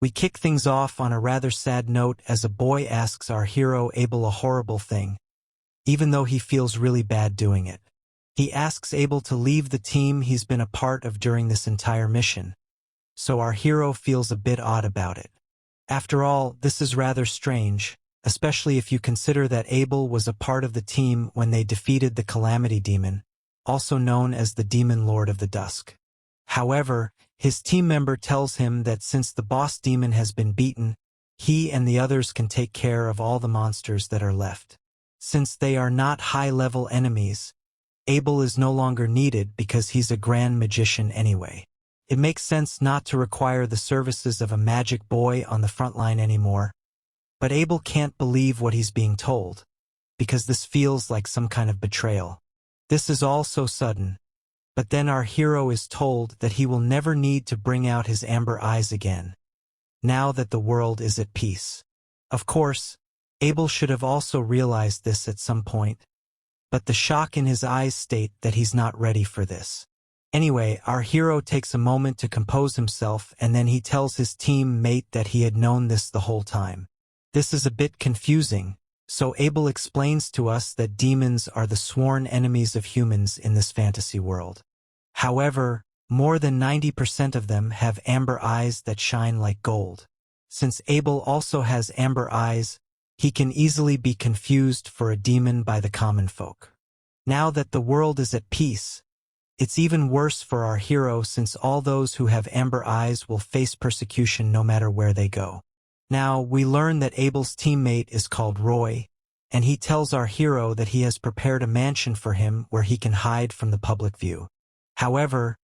We kick things off on a rather sad note as a boy asks our hero Abel a horrible thing, even though he feels really bad doing it. He asks Abel to leave the team he's been a part of during this entire mission, so our hero feels a bit odd about it. After all, this is rather strange, especially if you consider that Abel was a part of the team when they defeated the Calamity Demon, also known as the Demon Lord of the Dusk. However, his team member tells him that since the boss demon has been beaten, he and the others can take care of all the monsters that are left. Since they are not high-level enemies, Abel is no longer needed because he's a grand magician anyway. It makes sense not to require the services of a magic boy on the front line anymore, but Abel can't believe what he's being told, because this feels like some kind of betrayal. This is all so sudden, but then our hero is told that he will never need to bring out his amber eyes again, now that the world is at peace. Of course, Abel should have also realized this at some point, but the shock in his eyes state that he's not ready for this. Anyway, our hero takes a moment to compose himself and then he tells his team mate that he had known this the whole time. This is a bit confusing, so Abel explains to us that demons are the sworn enemies of humans in this fantasy world. However, more than 90% of them have amber eyes that shine like gold. Since Abel also has amber eyes, he can easily be confused for a demon by the common folk. Now that the world is at peace, it's even worse for our hero since all those who have amber eyes will face persecution no matter where they go. Now, we learn that Abel's teammate is called Roy, and he tells our hero that he has prepared a mansion for him where he can hide from the public view. However,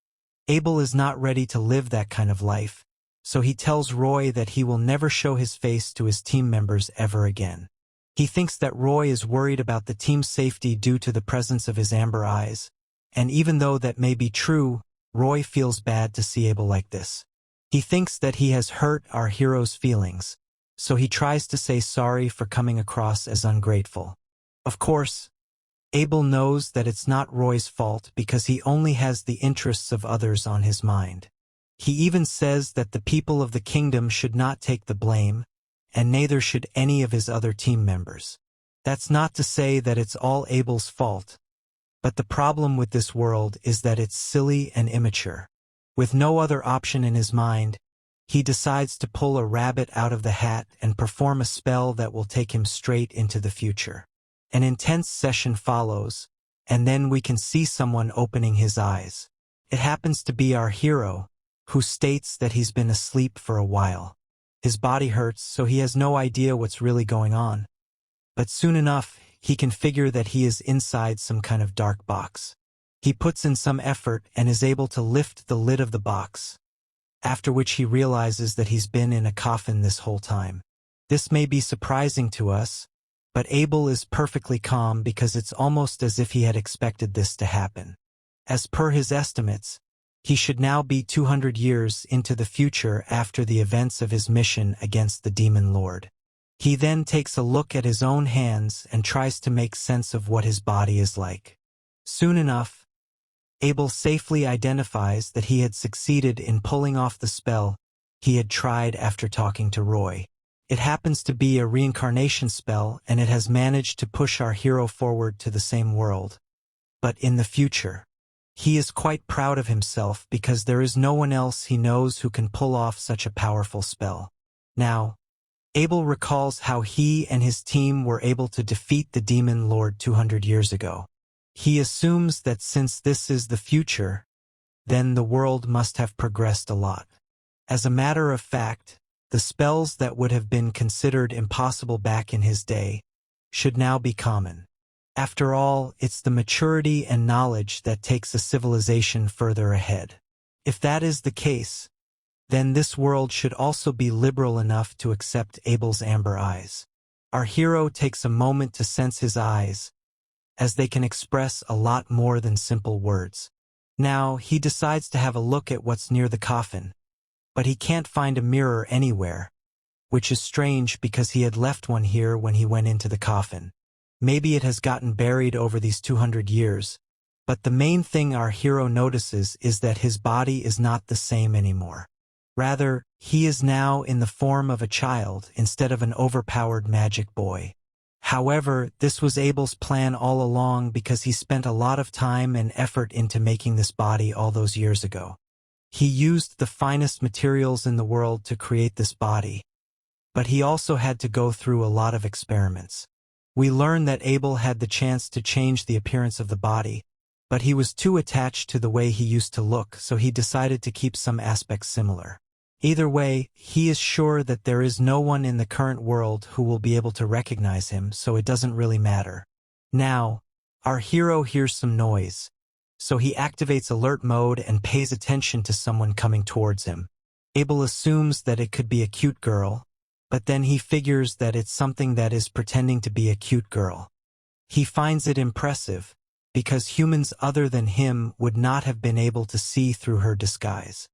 Abel is not ready to live that kind of life, so he tells Roy that he will never show his face to his team members ever again. He thinks that Roy is worried about the team's safety due to the presence of his amber eyes, and even though that may be true, Roy feels bad to see Abel like this. He thinks that he has hurt our hero's feelings, so he tries to say sorry for coming across as ungrateful. Of course, Abel knows that it's not Roy's fault because he only has the interests of others on his mind. He even says that the people of the kingdom should not take the blame, and neither should any of his other team members. That's not to say that it's all Abel's fault, but the problem with this world is that it's silly and immature. With no other option in his mind, he decides to pull a rabbit out of the hat and perform a spell that will take him straight into the future. An intense session follows, and then we can see someone opening his eyes. It happens to be our hero, who states that he's been asleep for a while. His body hurts, so he has no idea what's really going on. But soon enough, he can figure that he is inside some kind of dark box. He puts in some effort and is able to lift the lid of the box, after which he realizes that he's been in a coffin this whole time. This may be surprising to us, but Abel is perfectly calm because it's almost as if he had expected this to happen. As per his estimates, he should now be 200 years into the future after the events of his mission against the Demon Lord. He then takes a look at his own hands and tries to make sense of what his body is like. Soon enough, Abel safely identifies that he had succeeded in pulling off the spell he had tried after talking to Roy. It happens to be a reincarnation spell, and it has managed to push our hero forward to the same world, but in the future. He is quite proud of himself because there is no one else he knows who can pull off such a powerful spell. Now, Abel recalls how he and his team were able to defeat the Demon Lord 200 years ago. He assumes that since this is the future, then the world must have progressed a lot. As a matter of fact, the spells that would have been considered impossible back in his day should now be common. After all, it's the maturity and knowledge that takes a civilization further ahead. If that is the case, then this world should also be liberal enough to accept Abel's amber eyes. Our hero takes a moment to sense his eyes, as they can express a lot more than simple words. Now, he decides to have a look at what's near the coffin, but he can't find a mirror anywhere, which is strange because he had left one here when he went into the coffin. Maybe it has gotten buried over these 200 years, but the main thing our hero notices is that his body is not the same anymore. Rather, he is now in the form of a child instead of an overpowered magic boy. However, this was Abel's plan all along because he spent a lot of time and effort into making this body all those years ago. He used the finest materials in the world to create this body, but he also had to go through a lot of experiments. We learn that Abel had the chance to change the appearance of the body, but he was too attached to the way he used to look, so he decided to keep some aspects similar. Either way, he is sure that there is no one in the current world who will be able to recognize him, so it doesn't really matter. Now, our hero hears some noise, so he activates alert mode and pays attention to someone coming towards him. Abel assumes that it could be a cute girl, but then he figures that it's something that is pretending to be a cute girl. He finds it impressive, because humans other than him would not have been able to see through her disguise.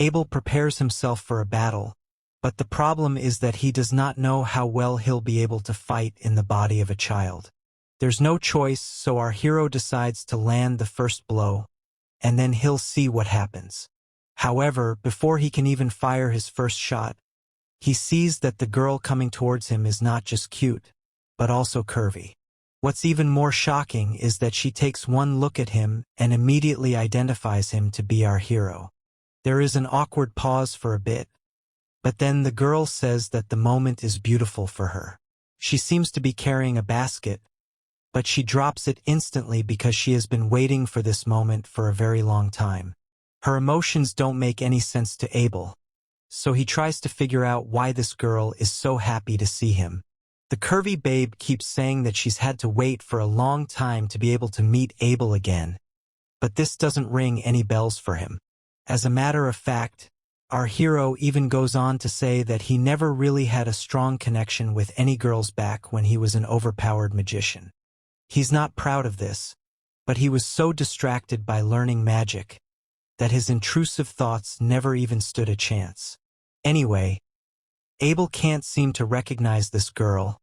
Abel prepares himself for a battle, but the problem is that he does not know how well he'll be able to fight in the body of a child. There's no choice, so our hero decides to land the first blow, and then he'll see what happens. However, before he can even fire his first shot, he sees that the girl coming towards him is not just cute, but also curvy. What's even more shocking is that she takes one look at him and immediately identifies him to be our hero. There is an awkward pause for a bit, but then the girl says that the moment is beautiful for her. She seems to be carrying a basket, but she drops it instantly because she has been waiting for this moment for a very long time. Her emotions don't make any sense to Abel, so he tries to figure out why this girl is so happy to see him. The curvy babe keeps saying that she's had to wait for a long time to be able to meet Abel again, but this doesn't ring any bells for him. As a matter of fact, our hero even goes on to say that he never really had a strong connection with any girls back when he was an overpowered magician. He's not proud of this, but he was so distracted by learning magic that his intrusive thoughts never even stood a chance. Anyway, Abel can't seem to recognize this girl,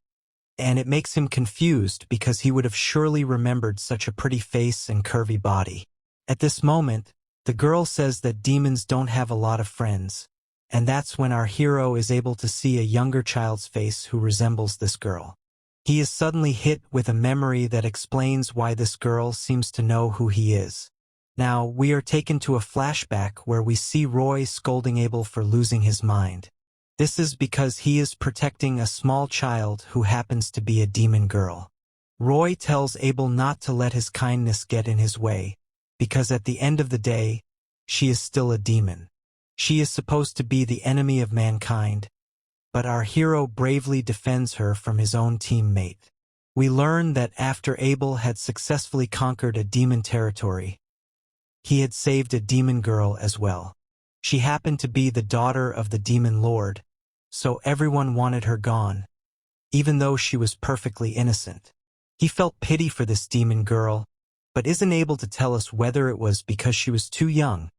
and it makes him confused because he would have surely remembered such a pretty face and curvy body. At this moment, the girl says that demons don't have a lot of friends, and that's when our hero is able to see a younger child's face who resembles this girl. He is suddenly hit with a memory that explains why this girl seems to know who he is. Now, we are taken to a flashback where we see Roy scolding Abel for losing his mind. This is because he is protecting a small child who happens to be a demon girl. Roy tells Abel not to let his kindness get in his way, because at the end of the day, she is still a demon. She is supposed to be the enemy of mankind, but our hero bravely defends her from his own teammate. We learn that after Abel had successfully conquered a demon territory, he had saved a demon girl as well. She happened to be the daughter of the demon lord, so everyone wanted her gone, even though she was perfectly innocent. He felt pity for this demon girl, but isn't able to tell us whether it was because she was too young,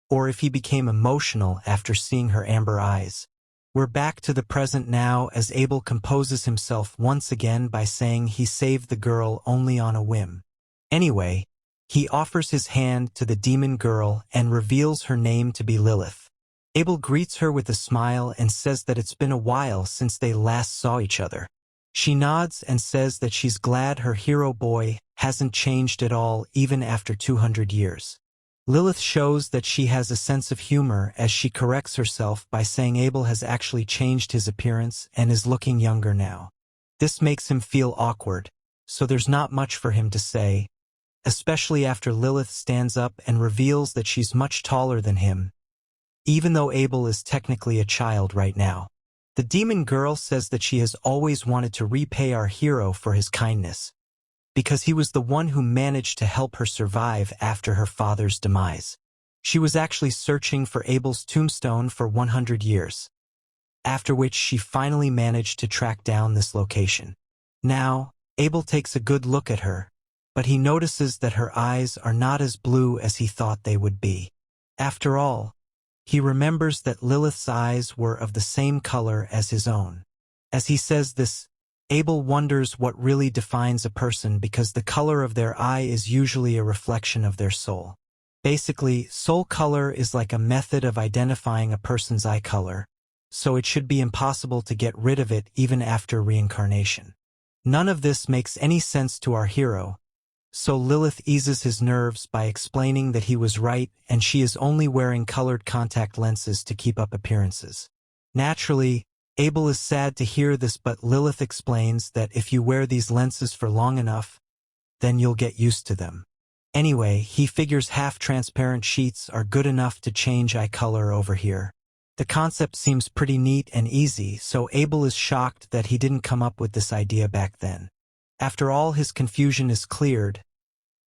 or if he became emotional after seeing her amber eyes. We're back to the present now as Abel composes himself once again by saying he saved the girl only on a whim. Anyway, he offers his hand to the demon girl and reveals her name to be Lilith. Abel greets her with a smile and says that it's been a while since they last saw each other. She nods and says that she's glad her hero boy hasn't changed at all even after 200 years. Lilith shows that she has a sense of humor as she corrects herself by saying Abel has actually changed his appearance and is looking younger now. This makes him feel awkward, so there's not much for him to say, especially after Lilith stands up and reveals that she's much taller than him, even though Abel is technically a child right now. The demon girl says that she has always wanted to repay our hero for his kindness, because he was the one who managed to help her survive after her father's demise. She was actually searching for Abel's tombstone for 100 years, after which she finally managed to track down this location. Now, Abel takes a good look at her, but he notices that her eyes are not as blue as he thought they would be. After all, he remembers that Lilith's eyes were of the same color as his own. As he says this, Abel wonders what really defines a person because the color of their eye is usually a reflection of their soul. Basically, soul color is like a method of identifying a person's eye color, so it should be impossible to get rid of it even after reincarnation. None of this makes any sense to our hero, so Lilith eases his nerves by explaining that he was right and she is only wearing colored contact lenses to keep up appearances. Naturally, Abel is sad to hear this, but Lilith explains that if you wear these lenses for long enough, then you'll get used to them. Anyway, he figures half-transparent sheets are good enough to change eye color over here. The concept seems pretty neat and easy, so Abel is shocked that he didn't come up with this idea back then. After all his confusion is cleared,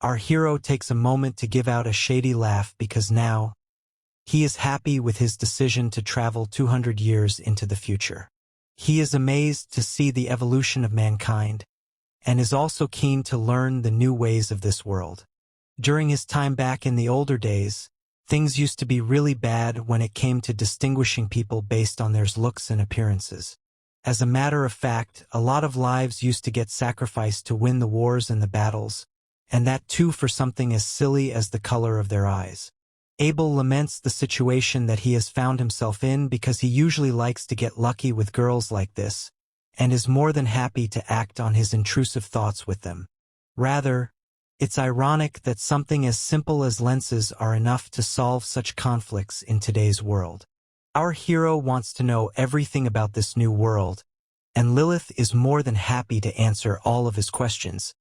our hero takes a moment to give out a shady laugh because now he is happy with his decision to travel 200 years into the future. He is amazed to see the evolution of mankind and is also keen to learn the new ways of this world. During his time back in the older days, things used to be really bad when it came to distinguishing people based on their looks and appearances. As a matter of fact, a lot of lives used to get sacrificed to win the wars and the battles, and that too for something as silly as the color of their eyes. Abel laments the situation that he has found himself in because he usually likes to get lucky with girls like this, and is more than happy to act on his intrusive thoughts with them. Rather, it's ironic that something as simple as lenses are enough to solve such conflicts in today's world. Our hero wants to know everything about this new world, and Lilith is more than happy to answer all of his questions.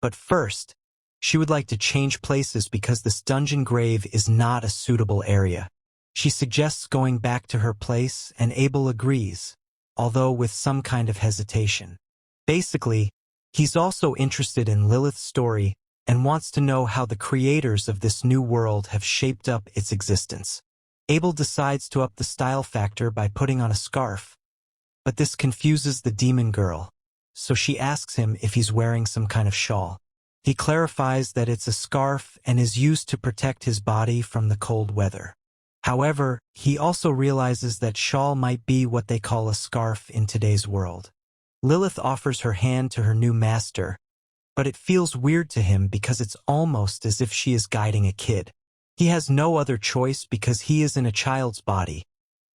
But first, she would like to change places because this dungeon grave is not a suitable area. She suggests going back to her place, and Abel agrees, although with some kind of hesitation. Basically, he's also interested in Lilith's story and wants to know how the creators of this new world have shaped up its existence. Abel decides to up the style factor by putting on a scarf, but this confuses the demon girl, so she asks him if he's wearing some kind of shawl. He clarifies that it's a scarf and is used to protect his body from the cold weather. However, he also realizes that shawl might be what they call a scarf in today's world. Lilith offers her hand to her new master, but it feels weird to him because it's almost as if she is guiding a kid. He has no other choice because he is in a child's body,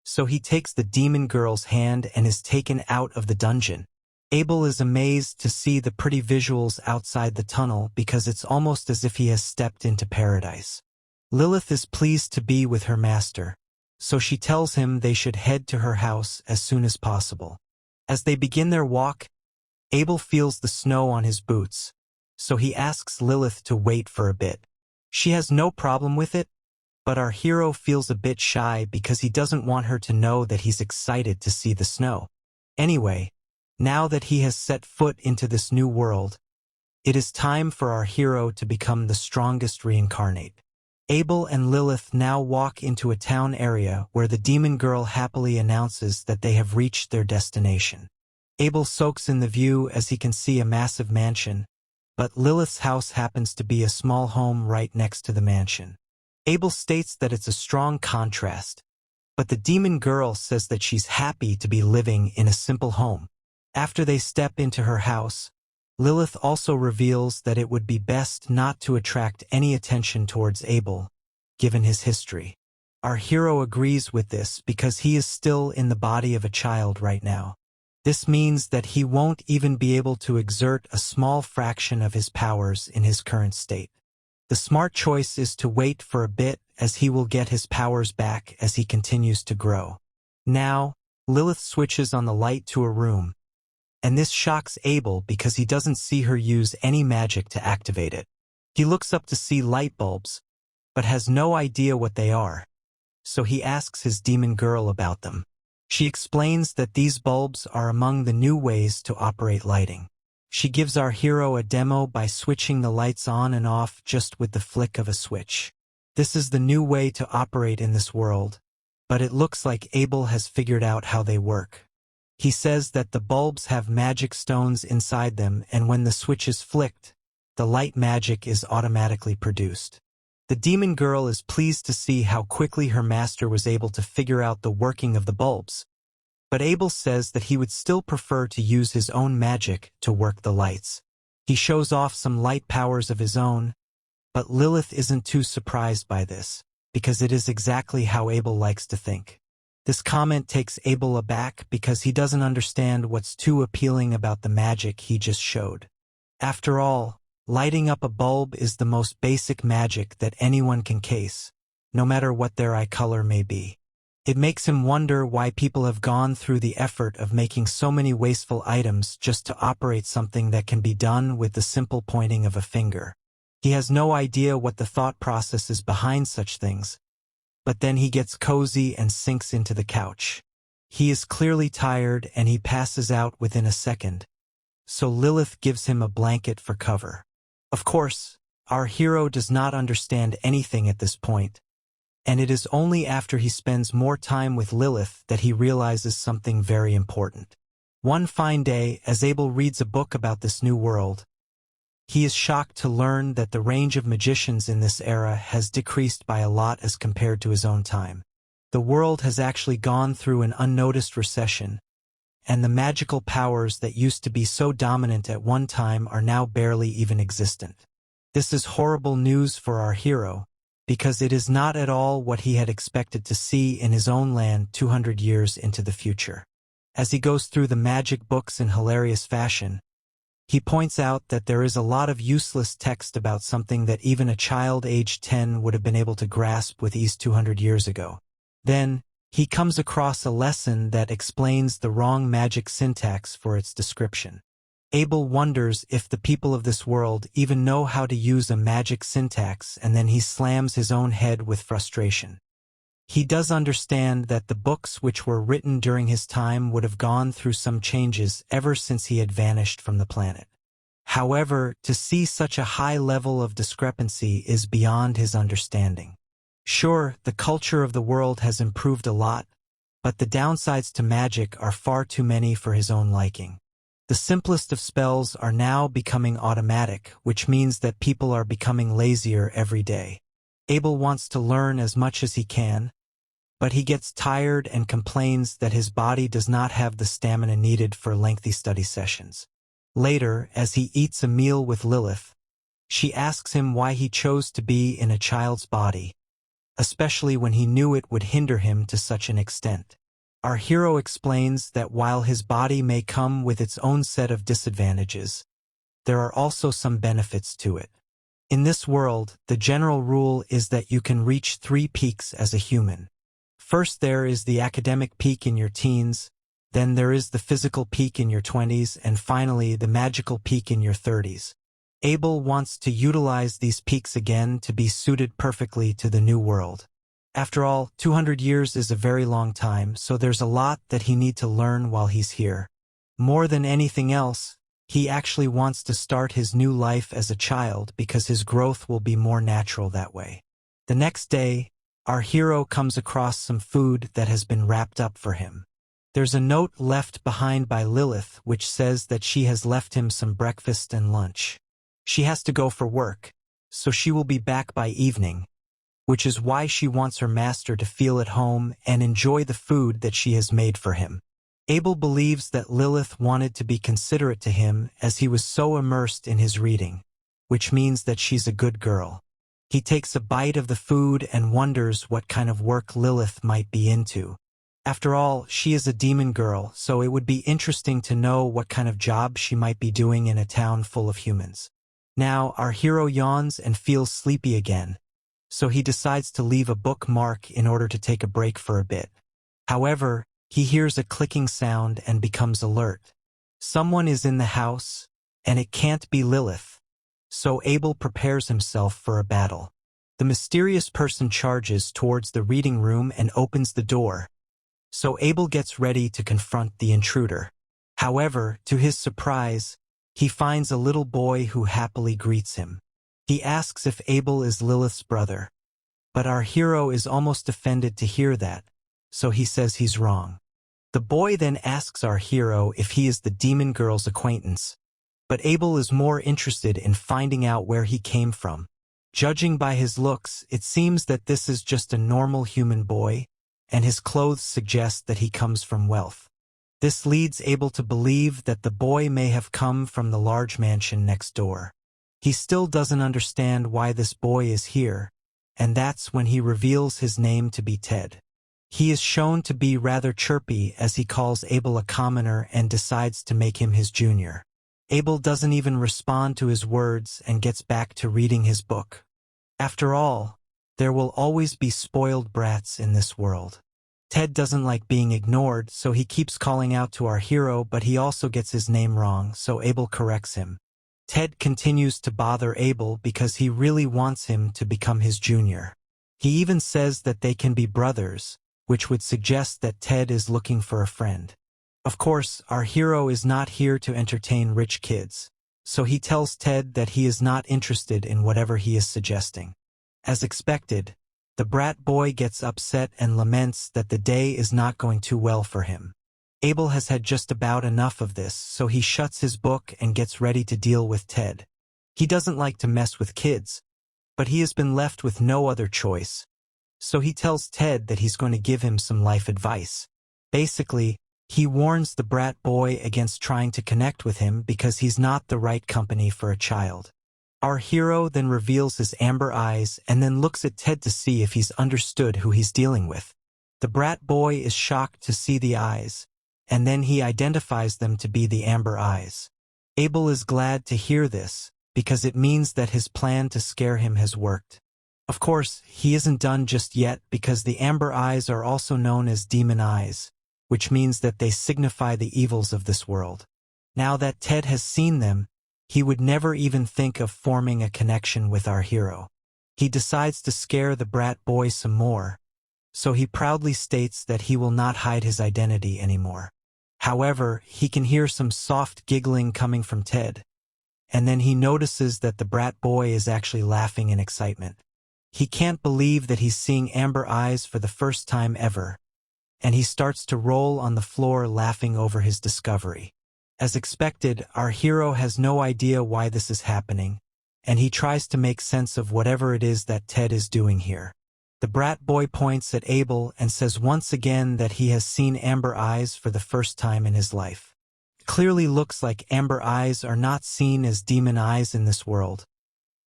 so he takes the demon girl's hand and is taken out of the dungeon. Abel is amazed to see the pretty visuals outside the tunnel because it's almost as if he has stepped into paradise. Lilith is pleased to be with her master, so she tells him they should head to her house as soon as possible. As they begin their walk, Abel feels the snow on his boots, so he asks Lilith to wait for a bit. She has no problem with it, but our hero feels a bit shy because he doesn't want her to know that he's excited to see the snow. Anyway, now that he has set foot into this new world, it is time for our hero to become the strongest reincarnate. Abel and Lilith now walk into a town area where the demon girl happily announces that they have reached their destination. Abel soaks in the view as he can see a massive mansion, but Lilith's house happens to be a small home right next to the mansion. Abel states that it's a strong contrast, but the demon girl says that she's happy to be living in a simple home. After they step into her house, Lilith also reveals that it would be best not to attract any attention towards Abel, given his history. Our hero agrees with this because he is still in the body of a child right now. This means that he won't even be able to exert a small fraction of his powers in his current state. The smart choice is to wait for a bit, as he will get his powers back as he continues to grow. Now, Lilith switches on the light to a room, and this shocks Abel because he doesn't see her use any magic to activate it. He looks up to see light bulbs, but has no idea what they are, so he asks his demon girl about them. She explains that these bulbs are among the new ways to operate lighting. She gives our hero a demo by switching the lights on and off just with the flick of a switch. This is the new way to operate in this world, but it looks like Abel has figured out how they work. He says that the bulbs have magic stones inside them, and when the switch is flicked, the light magic is automatically produced. The demon girl is pleased to see how quickly her master was able to figure out the working of the bulbs, but Abel says that he would still prefer to use his own magic to work the lights. He shows off some light powers of his own, But Lilith isn't too surprised by this, because it is exactly how Abel likes to think. This comment takes Abel aback because he doesn't understand what's too appealing about the magic he just showed. After all, lighting up a bulb is the most basic magic that anyone can case, no matter what their eye color may be. It makes him wonder why people have gone through the effort of making so many wasteful items just to operate something that can be done with the simple pointing of a finger. He has no idea what the thought process is behind such things, but then he gets cozy and sinks into the couch. He is clearly tired and he passes out within a second, so Lilith gives him a blanket for cover. Of course, our hero does not understand anything at this point, and it is only after he spends more time with Lilith that he realizes something very important. One fine day, as Abel reads a book about this new world, he is shocked to learn that the range of magicians in this era has decreased by a lot as compared to his own time. The world has actually gone through an unnoticed recession, and the magical powers that used to be so dominant at one time are now barely even existent. This is horrible news for our hero, because it is not at all what he had expected to see in his own land 200 years into the future. As he goes through the magic books in hilarious fashion, he points out that there is a lot of useless text about something that even a child aged 10 would have been able to grasp with ease 200 years ago. Then, he comes across a lesson that explains the wrong magic syntax for its description. Abel wonders if the people of this world even know how to use a magic syntax, and then he slams his own head with frustration. He does understand that the books which were written during his time would have gone through some changes ever since he had vanished from the planet. However, to see such a high level of discrepancy is beyond his understanding. Sure, the culture of the world has improved a lot, but the downsides to magic are far too many for his own liking. The simplest of spells are now becoming automatic, which means that people are becoming lazier every day. Abel wants to learn as much as he can, but he gets tired and complains that his body does not have the stamina needed for lengthy study sessions. Later, as he eats a meal with Lilith, she asks him why he chose to be in a child's body, especially when he knew it would hinder him to such an extent. Our hero explains that while his body may come with its own set of disadvantages, there are also some benefits to it. In this world, the general rule is that you can reach 3 peaks as a human. First, there is the academic peak in your teens, then there is the physical peak in your 20s, and finally the magical peak in your 30s. Abel wants to utilize these peaks again to be suited perfectly to the new world. After all, 200 years is a very long time, so there's a lot that he needs to learn while he's here. More than anything else, he actually wants to start his new life as a child because his growth will be more natural that way. The next day, our hero comes across some food that has been wrapped up for him. There's a note left behind by Lilith which says that she has left him some breakfast and lunch. She has to go for work, so she will be back by evening, which is why she wants her master to feel at home and enjoy the food that she has made for him. Abel believes that Lilith wanted to be considerate to him as he was so immersed in his reading, which means that she's a good girl. He takes a bite of the food and wonders what kind of work Lilith might be into. After all, she is a demon girl, so it would be interesting to know what kind of job she might be doing in a town full of humans. Now, our hero yawns and feels sleepy again, so he decides to leave a bookmark in order to take a break for a bit. However, he hears a clicking sound and becomes alert. Someone is in the house, and it can't be Lilith. So Abel prepares himself for a battle. The mysterious person charges towards the reading room and opens the door, so Abel gets ready to confront the intruder. However, to his surprise, he finds a little boy who happily greets him. He asks if Abel is Lilith's brother, but our hero is almost offended to hear that, so he says he's wrong. The boy then asks our hero if he is the demon girl's acquaintance, but Abel is more interested in finding out where he came from. Judging by his looks, it seems that this is just a normal human boy, and his clothes suggest that he comes from wealth. This leads Abel to believe that the boy may have come from the large mansion next door. He still doesn't understand why this boy is here, and that's when he reveals his name to be Ted. He is shown to be rather chirpy as he calls Abel a commoner and decides to make him his junior. Abel doesn't even respond to his words and gets back to reading his book. After all, there will always be spoiled brats in this world. Ted doesn't like being ignored, so he keeps calling out to our hero, but he also gets his name wrong, so Abel corrects him. Ted continues to bother Abel because he really wants him to become his junior. He even says that they can be brothers, which would suggest that Ted is looking for a friend. Of course, our hero is not here to entertain rich kids, so he tells Ted that he is not interested in whatever he is suggesting. As expected, the brat boy gets upset and laments that the day is not going too well for him. Abel has had just about enough of this, so he shuts his book and gets ready to deal with Ted. He doesn't like to mess with kids, but he has been left with no other choice, so he tells Ted that he's going to give him some life advice. Basically, he warns the brat boy against trying to connect with him because he's not the right company for a child. Our hero then reveals his amber eyes and then looks at Ted to see if he's understood who he's dealing with. The brat boy is shocked to see the eyes, and then he identifies them to be the amber eyes. Abel is glad to hear this, because it means that his plan to scare him has worked. Of course, he isn't done just yet because the amber eyes are also known as demon eyes, which means that they signify the evils of this world. Now that Ted has seen them, he would never even think of forming a connection with our hero. He decides to scare the brat boy some more, so he proudly states that he will not hide his identity anymore. However, he can hear some soft giggling coming from Ted, and then he notices that the brat boy is actually laughing in excitement. He can't believe that he's seeing amber eyes for the first time ever, and he starts to roll on the floor laughing over his discovery. As expected, our hero has no idea why this is happening, and he tries to make sense of whatever it is that Ted is doing here. The brat boy points at Abel and says once again that he has seen amber eyes for the first time in his life. It clearly looks like amber eyes are not seen as demon eyes in this world,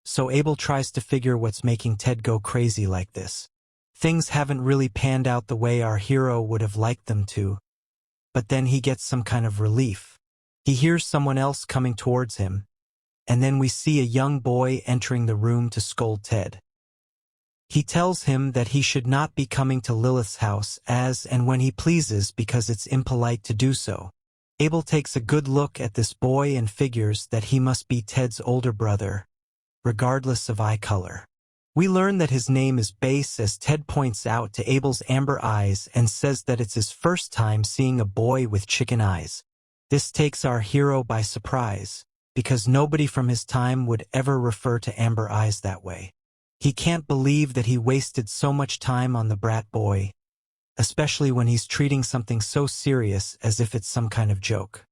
so Abel tries to figure what's making Ted go crazy like this. Things haven't really panned out the way our hero would have liked them to, but then he gets some kind of relief. He hears someone else coming towards him, and then we see a young boy entering the room to scold Ted. He tells him that he should not be coming to Lilith's house as and when he pleases because it's impolite to do so. Abel takes a good look at this boy and figures that he must be Ted's older brother, regardless of eye color. We learn that his name is Base as Ted points out to Abel's amber eyes and says that it's his first time seeing a boy with chicken eyes. This takes our hero by surprise, because nobody from his time would ever refer to amber eyes that way. He can't believe that he wasted so much time on the brat boy, especially when he's treating something so serious as if it's some kind of joke.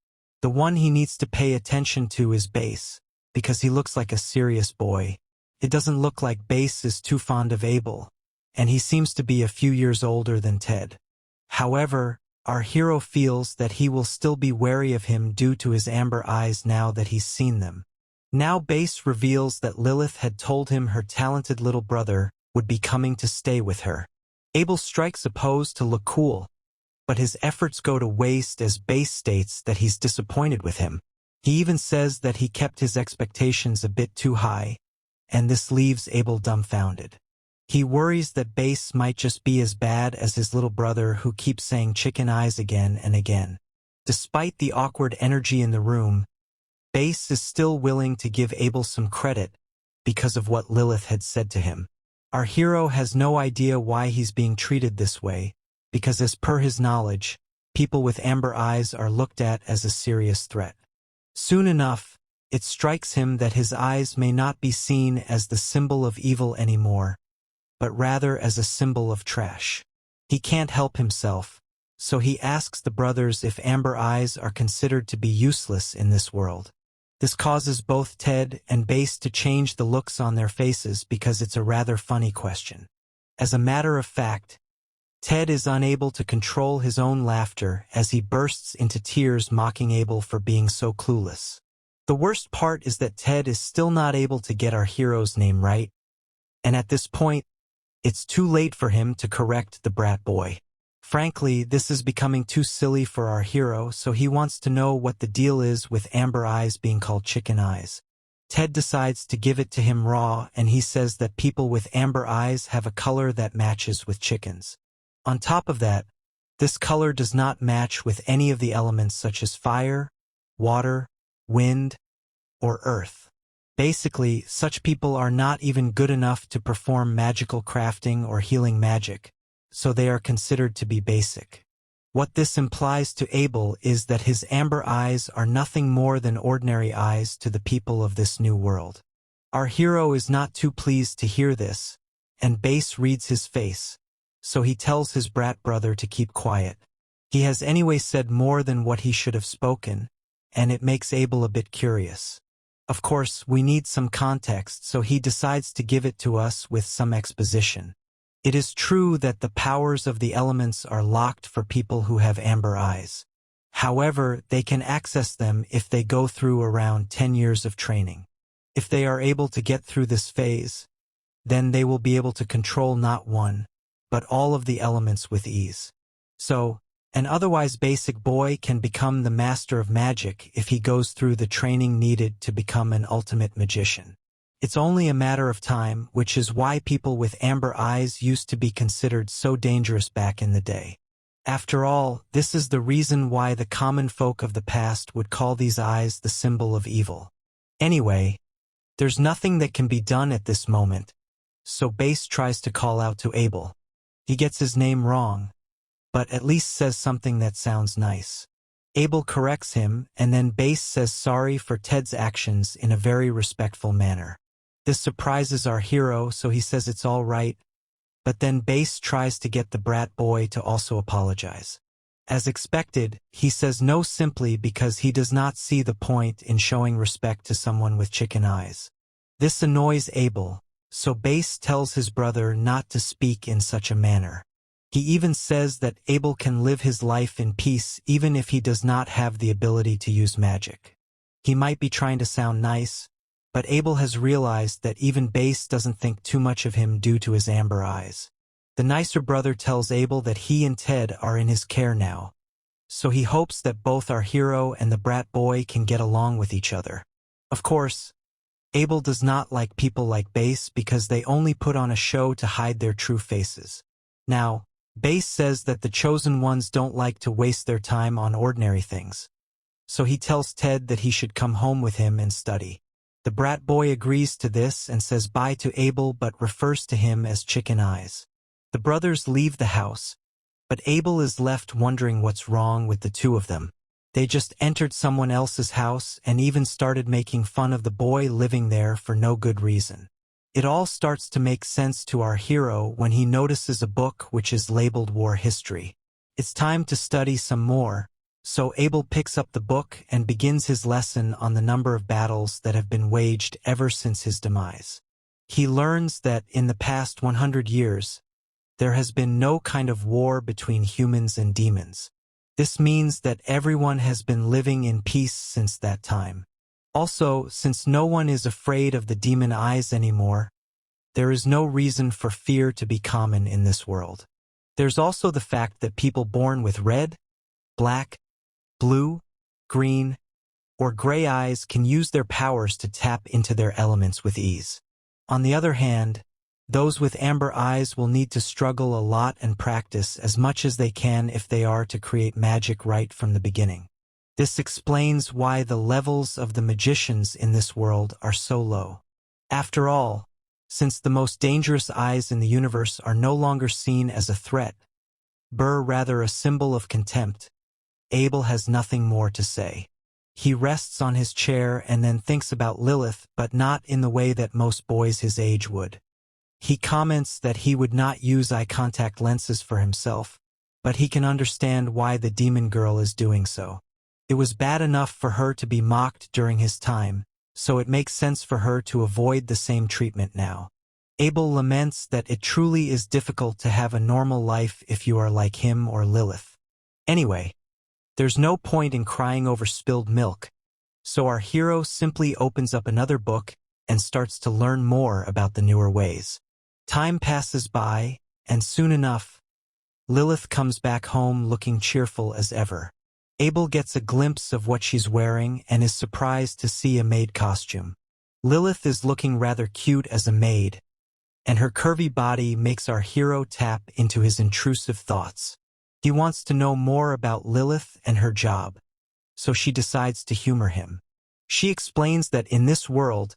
The one he needs to pay attention to is Base, because he looks like a serious boy. It doesn't look like Base is too fond of Abel, and he seems to be a few years older than Ted. However, our hero feels that he will still be wary of him due to his amber eyes now that he's seen them. Now Base reveals that Lilith had told him her talented little brother would be coming to stay with her. Abel strikes a pose to look cool, but his efforts go to waste as Base states that he's disappointed with him. He even says that he kept his expectations a bit too high, and this leaves Abel dumbfounded. He worries that Base might just be as bad as his little brother who keeps saying chicken eyes again and again. Despite the awkward energy in the room, Base is still willing to give Abel some credit because of what Lilith had said to him. Our hero has no idea why he's being treated this way, because as per his knowledge, people with amber eyes are looked at as a serious threat. Soon enough, it strikes him that his eyes may not be seen as the symbol of evil anymore, but rather as a symbol of trash. He can't help himself, so he asks the brothers if amber eyes are considered to be useless in this world. This causes both Ted and Base to change the looks on their faces because it's a rather funny question. As a matter of fact, Ted is unable to control his own laughter as he bursts into tears mocking Abel for being so clueless. The worst part is that Ted is still not able to get our hero's name right, and at this point, it's too late for him to correct the brat boy. Frankly, this is becoming too silly for our hero, so he wants to know what the deal is with amber eyes being called chicken eyes. Ted decides to give it to him raw, and he says that people with amber eyes have a color that matches with chickens. On top of that, this color does not match with any of the elements such as fire, water, wind, or earth. Basically, such people are not even good enough to perform magical crafting or healing magic, so they are considered to be basic. What this implies to Abel is that his amber eyes are nothing more than ordinary eyes to the people of this new world. Our hero is not too pleased to hear this, and Base reads his face, so he tells his brat brother to keep quiet. He has anyway said more than what he should have spoken, and it makes Abel a bit curious. Of course, we need some context, so he decides to give it to us with some exposition. It is true that the powers of the elements are locked for people who have amber eyes. However, they can access them if they go through around 10 years of training. If they are able to get through this phase, then they will be able to control not one, but all of the elements with ease. So, an otherwise basic boy can become the master of magic if he goes through the training needed to become an ultimate magician. It's only a matter of time, which is why people with amber eyes used to be considered so dangerous back in the day. After all, this is the reason why the common folk of the past would call these eyes the symbol of evil. Anyway, there's nothing that can be done at this moment, so Base tries to call out to Abel. He gets his name wrong, but at least says something that sounds nice. Abel corrects him, and then Base says sorry for Ted's actions in a very respectful manner. This surprises our hero, so he says it's all right, but then Base tries to get the brat boy to also apologize. As expected, he says no simply because he does not see the point in showing respect to someone with chicken eyes. This annoys Abel, so Base tells his brother not to speak in such a manner. He even says that Abel can live his life in peace even if he does not have the ability to use magic. He might be trying to sound nice, but Abel has realized that even Base doesn't think too much of him due to his amber eyes. The nicer brother tells Abel that he and Ted are in his care now, so he hopes that both our hero and the brat boy can get along with each other. Of course, Abel does not like people like Base because they only put on a show to hide their true faces. Now, Base says that the chosen ones don't like to waste their time on ordinary things, so he tells Ted that he should come home with him and study. The brat boy agrees to this and says bye to Abel but refers to him as Chicken Eyes. The brothers leave the house, but Abel is left wondering what's wrong with the two of them. They just entered someone else's house and even started making fun of the boy living there for no good reason. It all starts to make sense to our hero when he notices a book which is labeled War History. It's time to study some more, so Abel picks up the book and begins his lesson on the number of battles that have been waged ever since his demise. He learns that in the past 100 years, there has been no kind of war between humans and demons. This means that everyone has been living in peace since that time. Also, since no one is afraid of the demon eyes anymore, there is no reason for fear to be common in this world. There's also the fact that people born with red, black, blue, green, or gray eyes can use their powers to tap into their elements with ease. On the other hand, those with amber eyes will need to struggle a lot and practice as much as they can if they are to create magic right from the beginning. This explains why the levels of the magicians in this world are so low. After all, since the most dangerous eyes in the universe are no longer seen as a threat, rather a symbol of contempt, Abel has nothing more to say. He rests on his chair and then thinks about Lilith, but not in the way that most boys his age would. He comments that he would not use eye contact lenses for himself, but he can understand why the demon girl is doing so. It was bad enough for her to be mocked during his time, so it makes sense for her to avoid the same treatment now. Abel laments that it truly is difficult to have a normal life if you are like him or Lilith. Anyway, there's no point in crying over spilled milk, So our hero simply opens up another book and starts to learn more about the newer ways. Time passes by, and soon enough, Lilith comes back home looking cheerful as ever. Abel gets a glimpse of what she's wearing and is surprised to see a maid costume. Lilith is looking rather cute as a maid, and her curvy body makes our hero tap into his intrusive thoughts. He wants to know more about Lilith and her job, so she decides to humor him. She explains that in this world,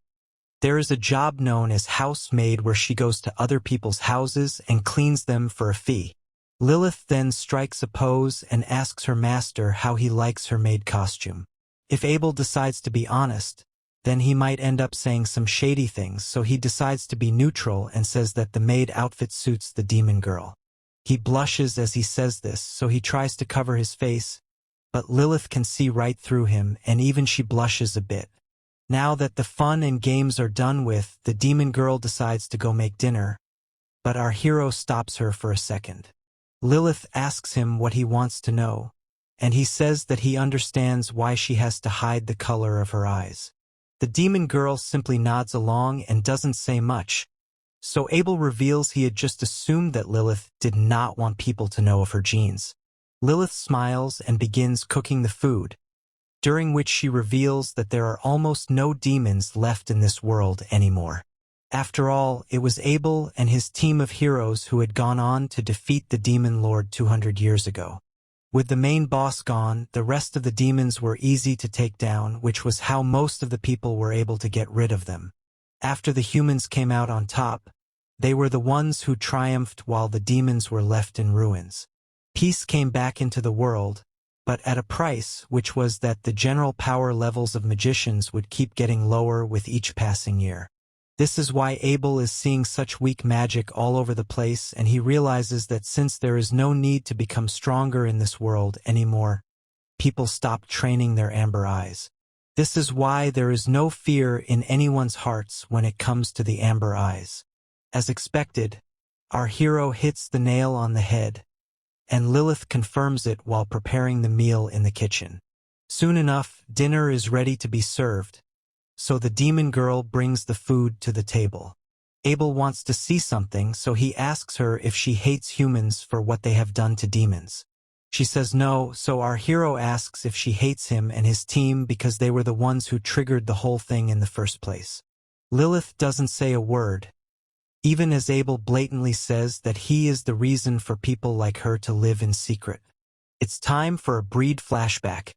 there is a job known as housemaid where she goes to other people's houses and cleans them for a fee. Lilith then strikes a pose and asks her master how he likes her maid costume. If Abel decides to be honest, then he might end up saying some shady things, so he decides to be neutral and says that the maid outfit suits the demon girl. He blushes as he says this, so he tries to cover his face, but Lilith can see right through him, and even she blushes a bit. Now that the fun and games are done with, the demon girl decides to go make dinner, but our hero stops her for a second. Lilith asks him what he wants to know, and he says that he understands why she has to hide the color of her eyes. The demon girl simply nods along and doesn't say much, so Abel reveals he had just assumed that Lilith did not want people to know of her genes. Lilith smiles and begins cooking the food, during which she reveals that there are almost no demons left in this world anymore. After all, it was Abel and his team of heroes who had gone on to defeat the demon lord 200 years ago. With the main boss gone, the rest of the demons were easy to take down, which was how most of the people were able to get rid of them. After the humans came out on top, they were the ones who triumphed while the demons were left in ruins. Peace came back into the world, but at a price, which was that the general power levels of magicians would keep getting lower with each passing year. This is why Abel is seeing such weak magic all over the place, and he realizes that since there is no need to become stronger in this world anymore, people stop training their amber eyes. This is why there is no fear in anyone's hearts when it comes to the amber eyes. As expected, our hero hits the nail on the head, and Lilith confirms it while preparing the meal in the kitchen. Soon enough, dinner is ready to be served, so the demon girl brings the food to the table. Abel wants to see something, so he asks her if she hates humans for what they have done to demons. She says no, so our hero asks if she hates him and his team because they were the ones who triggered the whole thing in the first place. Lilith doesn't say a word, even as Abel blatantly says that he is the reason for people like her to live in secret. It's time for a breed flashback,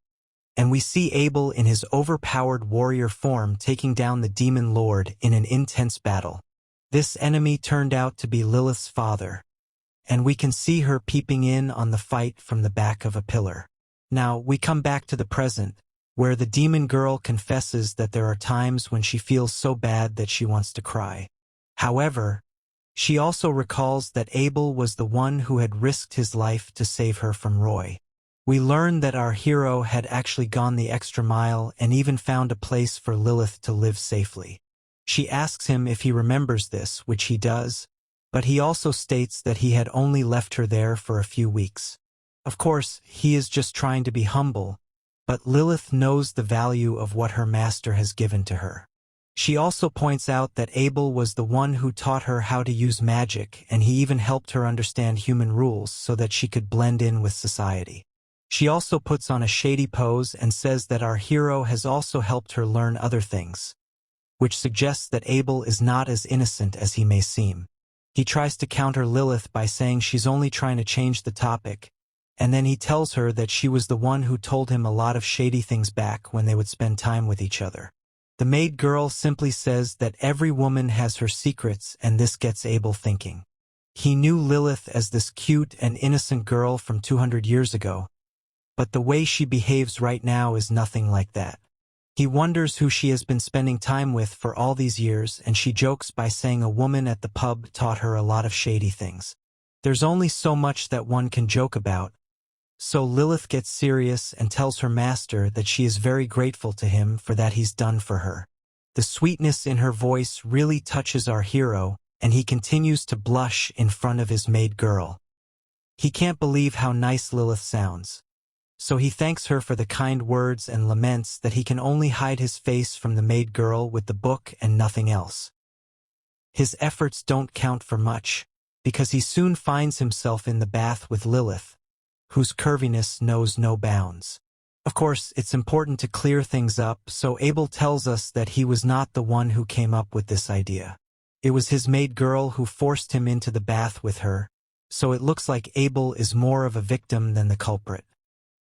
and we see Abel in his overpowered warrior form taking down the demon lord in an intense battle. This enemy turned out to be Lilith's father, and we can see her peeping in on the fight from the back of a pillar. Now, we come back to the present, where the demon girl confesses that there are times when she feels so bad that she wants to cry. However, she also recalls that Abel was the one who had risked his life to save her from Roy. We learn that our hero had actually gone the extra mile and even found a place for Lilith to live safely. She asks him if he remembers this, which he does, but he also states that he had only left her there for a few weeks. Of course, he is just trying to be humble, but Lilith knows the value of what her master has given to her. She also points out that Abel was the one who taught her how to use magic, and he even helped her understand human rules so that she could blend in with society. She also puts on a shady pose and says that our hero has also helped her learn other things, which suggests that Abel is not as innocent as he may seem. He tries to counter Lilith by saying she's only trying to change the topic, and then he tells her that she was the one who told him a lot of shady things back when they would spend time with each other. The maid girl simply says that every woman has her secrets, and this gets Abel thinking. He knew Lilith as this cute and innocent girl from 200 years ago, but the way she behaves right now is nothing like that. He wonders who she has been spending time with for all these years, and she jokes by saying a woman at the pub taught her a lot of shady things. There's only so much that one can joke about, so Lilith gets serious and tells her master that she is very grateful to him for that he's done for her. The sweetness in her voice really touches our hero, and he continues to blush in front of his maid girl. He can't believe how nice Lilith sounds. So he thanks her for the kind words and laments that he can only hide his face from the maid girl with the book and nothing else. His efforts don't count for much, because he soon finds himself in the bath with Lilith, whose curviness knows no bounds. Of course, it's important to clear things up, so Abel tells us that he was not the one who came up with this idea. It was his maid girl who forced him into the bath with her, so it looks like Abel is more of a victim than the culprit.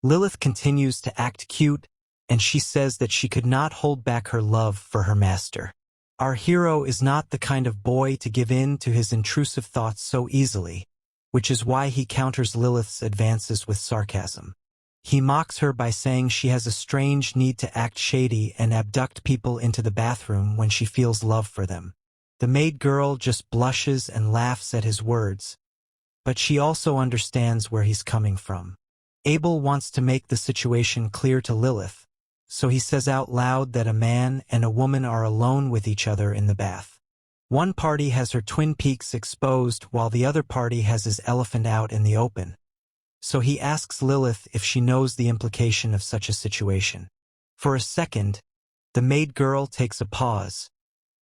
Lilith continues to act cute, and she says that she could not hold back her love for her master. Our hero is not the kind of boy to give in to his intrusive thoughts so easily, which is why he counters Lilith's advances with sarcasm. He mocks her by saying she has a strange need to act shady and abduct people into the bathroom when she feels love for them. The maid girl just blushes and laughs at his words, but she also understands where he's coming from. Abel wants to make the situation clear to Lilith, so he says out loud that a man and a woman are alone with each other in the bath. One party has her twin peaks exposed while the other party has his elephant out in the open. So he asks Lilith if she knows the implication of such a situation. For a second, the maid girl takes a pause,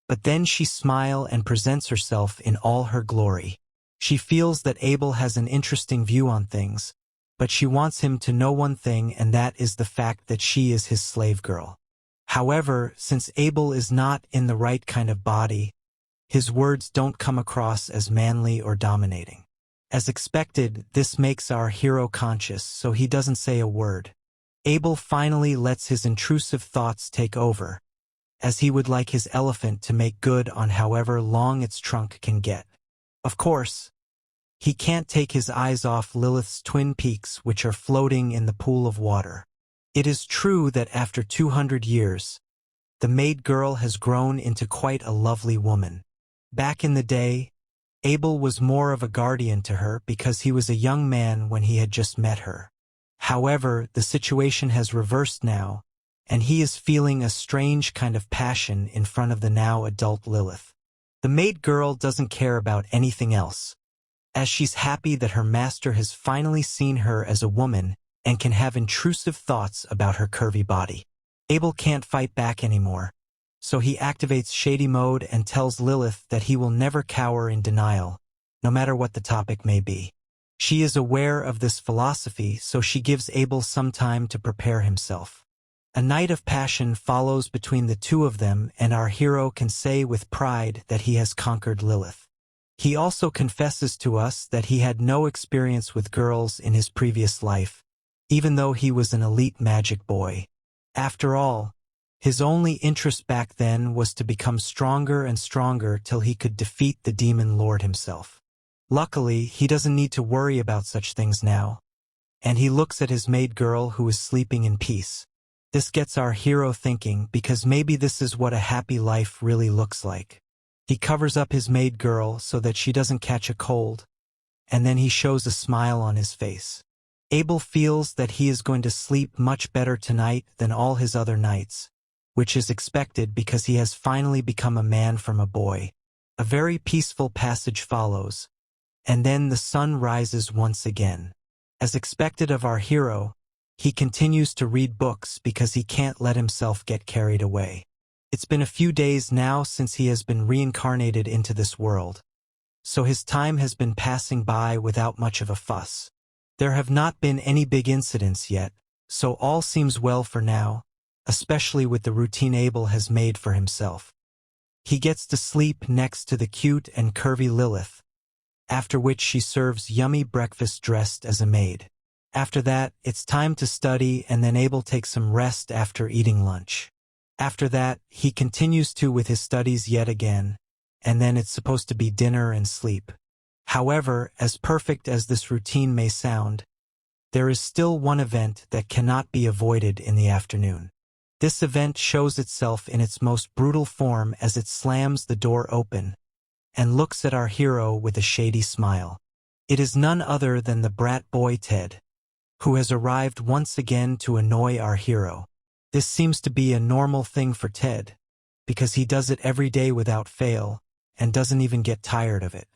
but then she smiles and presents herself in all her glory. She feels that Abel has an interesting view on things, but she wants him to know one thing, and that is the fact that she is his slave girl. However, since Abel is not in the right kind of body, his words don't come across as manly or dominating. As expected, this makes our hero conscious, so he doesn't say a word. Abel finally lets his intrusive thoughts take over, as he would like his elephant to make good on however long its trunk can get. Of course, he can't take his eyes off Lilith's twin peaks, which are floating in the pool of water. It is true that after 200 years, the maid girl has grown into quite a lovely woman. Back in the day, Abel was more of a guardian to her because he was a young man when he had just met her. However, the situation has reversed now, and he is feeling a strange kind of passion in front of the now adult Lilith. The maid girl doesn't care about anything else, as she's happy that her master has finally seen her as a woman and can have intrusive thoughts about her curvy body. Abel can't fight back anymore, so he activates shady mode and tells Lilith that he will never cower in denial, no matter what the topic may be. She is aware of this philosophy, so she gives Abel some time to prepare himself. A night of passion follows between the two of them, and our hero can say with pride that he has conquered Lilith. He also confesses to us that he had no experience with girls in his previous life, even though he was an elite magic boy. After all, his only interest back then was to become stronger and stronger till he could defeat the demon lord himself. Luckily, he doesn't need to worry about such things now, and he looks at his maid girl who is sleeping in peace. This gets our hero thinking, because maybe this is what a happy life really looks like. He covers up his maid girl so that she doesn't catch a cold, and then he shows a smile on his face. Abel feels that he is going to sleep much better tonight than all his other nights, which is expected because he has finally become a man from a boy. A very peaceful passage follows, and then the sun rises once again. As expected of our hero, he continues to read books because he can't let himself get carried away. It's been a few days now since he has been reincarnated into this world, so his time has been passing by without much of a fuss. There have not been any big incidents yet, so all seems well for now, especially with the routine Abel has made for himself. He gets to sleep next to the cute and curvy Lilith, after which she serves yummy breakfast dressed as a maid. After that, it's time to study, and then Abel takes some rest after eating lunch. After that, he continues with his studies yet again, and then it's supposed to be dinner and sleep. However, as perfect as this routine may sound, there is still one event that cannot be avoided in the afternoon. This event shows itself in its most brutal form as it slams the door open and looks at our hero with a shady smile. It is none other than the brat boy Ted, who has arrived once again to annoy our hero. This seems to be a normal thing for Ted, because he does it every day without fail, and doesn't even get tired of it.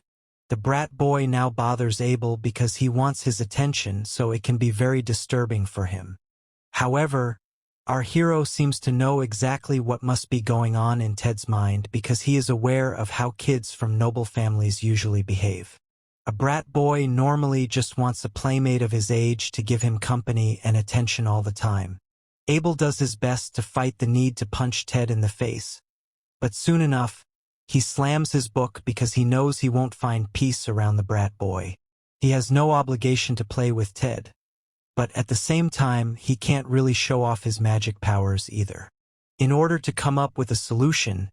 The brat boy now bothers Abel because he wants his attention, so it can be very disturbing for him. However, our hero seems to know exactly what must be going on in Ted's mind because he is aware of how kids from noble families usually behave. A brat boy normally just wants a playmate of his age to give him company and attention all the time. Abel does his best to fight the need to punch Ted in the face, but soon enough, he slams his book because he knows he won't find peace around the brat boy. He has no obligation to play with Ted, but at the same time, he can't really show off his magic powers either. In order to come up with a solution,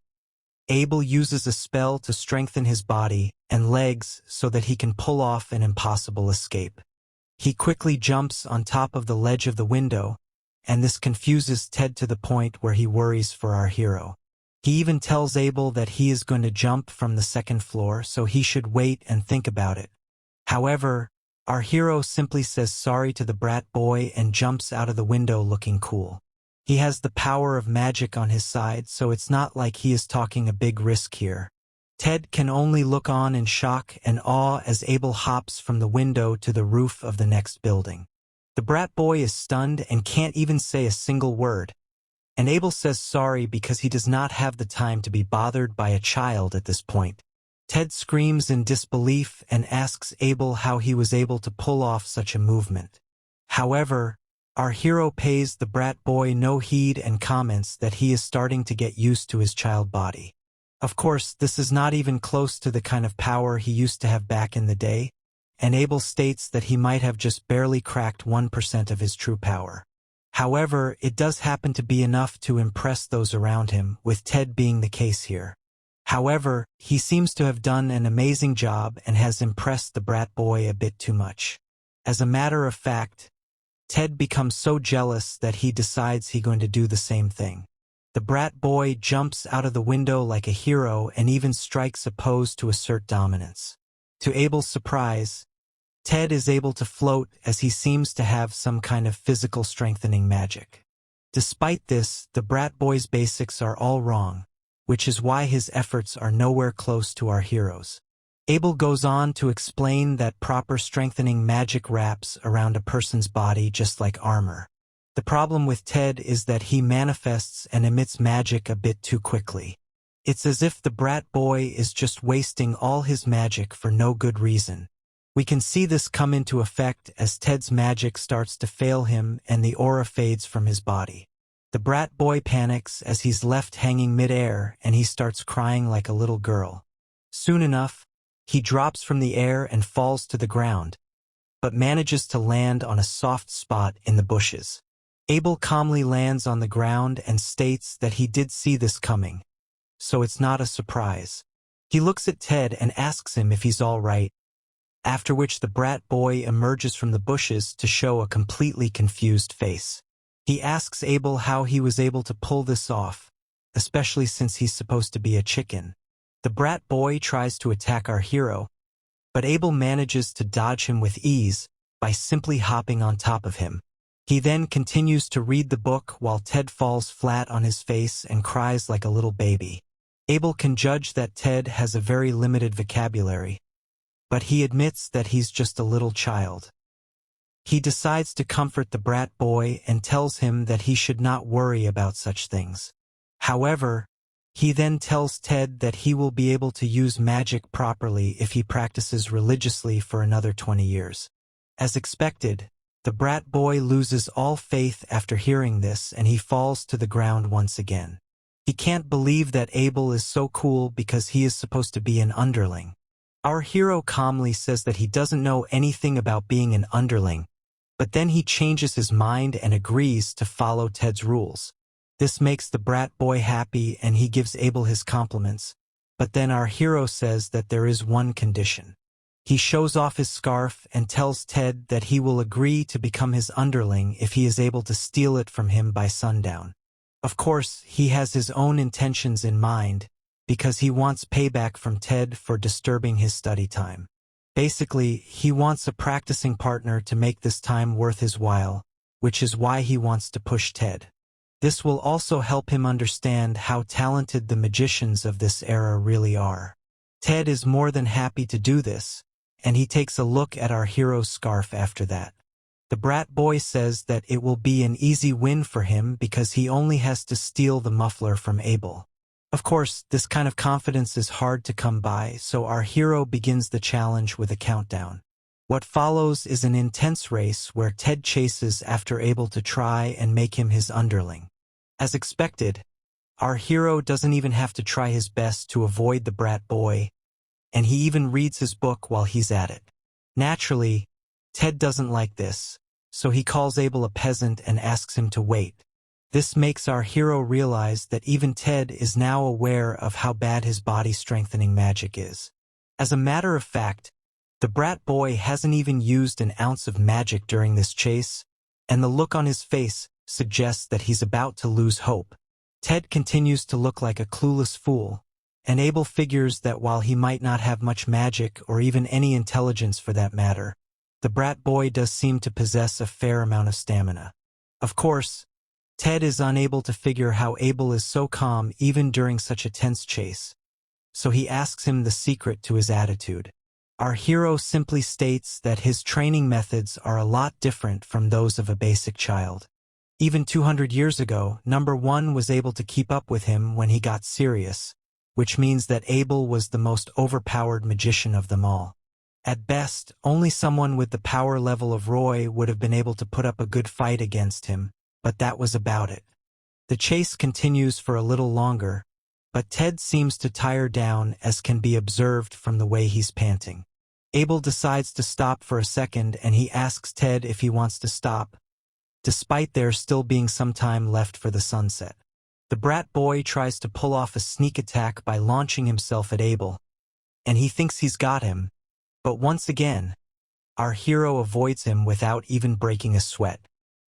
Abel uses a spell to strengthen his body and legs so that he can pull off an impossible escape. He quickly jumps on top of the ledge of the window, and this confuses Ted to the point where he worries for our hero. He even tells Abel that he is going to jump from the second floor, so he should wait and think about it. However, our hero simply says sorry to the brat boy and jumps out of the window looking cool. He has the power of magic on his side, so it's not like he is taking a big risk here. Ted can only look on in shock and awe as Abel hops from the window to the roof of the next building. The brat boy is stunned and can't even say a single word, and Abel says sorry because he does not have the time to be bothered by a child at this point. Ted screams in disbelief and asks Abel how he was able to pull off such a movement. However, our hero pays the brat boy no heed and comments that he is starting to get used to his child body. Of course, this is not even close to the kind of power he used to have back in the day, and Abel states that he might have just barely cracked 1% of his true power. However, it does happen to be enough to impress those around him, with Ted being the case here. However, he seems to have done an amazing job and has impressed the brat boy a bit too much. As a matter of fact, Ted becomes so jealous that he decides he's going to do the same thing. The brat boy jumps out of the window like a hero and even strikes a pose to assert dominance. To Abel's surprise, Ted is able to float as he seems to have some kind of physical strengthening magic. Despite this, the brat boy's basics are all wrong, which is why his efforts are nowhere close to our heroes. Abel goes on to explain that proper strengthening magic wraps around a person's body just like armor. The problem with Ted is that he manifests and emits magic a bit too quickly. It's as if the brat boy is just wasting all his magic for no good reason. We can see this come into effect as Ted's magic starts to fail him and the aura fades from his body. The brat boy panics as he's left hanging mid-air and he starts crying like a little girl. Soon enough, he drops from the air and falls to the ground, but manages to land on a soft spot in the bushes. Abel calmly lands on the ground and states that he did see this coming, so it's not a surprise. He looks at Ted and asks him if he's all right, after which the brat boy emerges from the bushes to show a completely confused face. He asks Abel how he was able to pull this off, especially since he's supposed to be a chicken. The brat boy tries to attack our hero, but Abel manages to dodge him with ease by simply hopping on top of him. He then continues to read the book while Ted falls flat on his face and cries like a little baby. Abel can judge that Ted has a very limited vocabulary, but he admits that he's just a little child. He decides to comfort the brat boy and tells him that he should not worry about such things. However, he then tells Ted that he will be able to use magic properly if he practices religiously for another 20 years. As expected, the brat boy loses all faith after hearing this and he falls to the ground once again. He can't believe that Abel is so cool because he is supposed to be an underling. Our hero calmly says that he doesn't know anything about being an underling, but then he changes his mind and agrees to follow Ted's rules. This makes the brat boy happy and he gives Abel his compliments, but then our hero says that there is one condition. He shows off his scarf and tells Ted that he will agree to become his underling if he is able to steal it from him by sundown. Of course, he has his own intentions in mind, because he wants payback from Ted for disturbing his study time. Basically, he wants a practicing partner to make this time worth his while, which is why he wants to push Ted. This will also help him understand how talented the magicians of this era really are. Ted is more than happy to do this, and he takes a look at our hero's scarf after that. The brat boy says that it will be an easy win for him because he only has to steal the muffler from Abel. Of course, this kind of confidence is hard to come by, so our hero begins the challenge with a countdown. What follows is an intense race where Ted chases after Abel to try and make him his underling. As expected, our hero doesn't even have to try his best to avoid the brat boy, and he even reads his book while he's at it. Naturally, Ted doesn't like this, so he calls Abel a peasant and asks him to wait. This makes our hero realize that even Ted is now aware of how bad his body-strengthening magic is. As a matter of fact, the brat boy hasn't even used an ounce of magic during this chase, and the look on his face suggests that he's about to lose hope. Ted continues to look like a clueless fool, and Abel figures that while he might not have much magic or even any intelligence for that matter, the brat boy does seem to possess a fair amount of stamina. Of course, Ted is unable to figure how Abel is so calm even during such a tense chase, so he asks him the secret to his attitude. Our hero simply states that his training methods are a lot different from those of a basic child. Even 200 years ago, number 1 was able to keep up with him when he got serious, which means that Abel was the most overpowered magician of them all. At best, only someone with the power level of Roy would have been able to put up a good fight against him, but that was about it. The chase continues for a little longer, but Ted seems to tire down, as can be observed from the way he's panting. Abel decides to stop for a second, and he asks Ted if he wants to stop, despite there still being some time left for the sunset. The brat boy tries to pull off a sneak attack by launching himself at Abel, and he thinks he's got him, but once again, our hero avoids him without even breaking a sweat.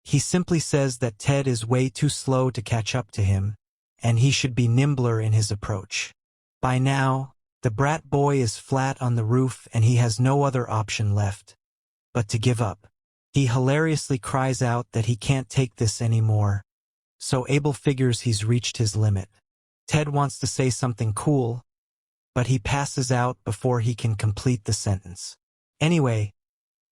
He simply says that Ted is way too slow to catch up to him, and he should be nimbler in his approach. By now, the brat boy is flat on the roof and he has no other option left but to give up. He hilariously cries out that he can't take this anymore, so Abel figures he's reached his limit. Ted wants to say something cool, but he passes out before he can complete the sentence. Anyway,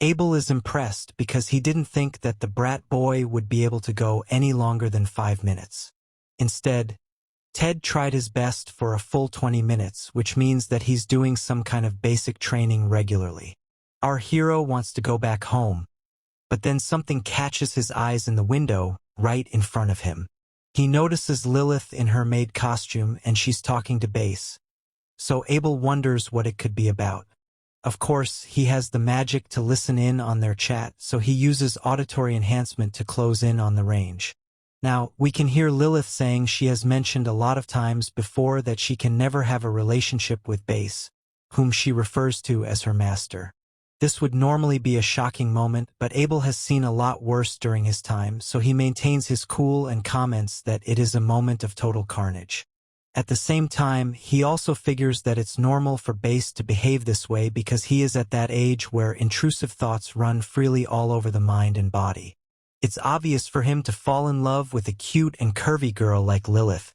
Abel is impressed because he didn't think that the brat boy would be able to go any longer than 5 minutes. Instead, Ted tried his best for a full 20 minutes, which means that he's doing some kind of basic training regularly. Our hero wants to go back home, but then something catches his eyes in the window right in front of him. He notices Lilith in her maid costume and she's talking to Base, so Abel wonders what it could be about. Of course, he has the magic to listen in on their chat, so he uses auditory enhancement to close in on the range. Now, we can hear Lilith saying she has mentioned a lot of times before that she can never have a relationship with Base, whom she refers to as her master. This would normally be a shocking moment, but Abel has seen a lot worse during his time, so he maintains his cool and comments that it is a moment of total carnage. At the same time, he also figures that it's normal for Base to behave this way because he is at that age where intrusive thoughts run freely all over the mind and body. It's obvious for him to fall in love with a cute and curvy girl like Lilith,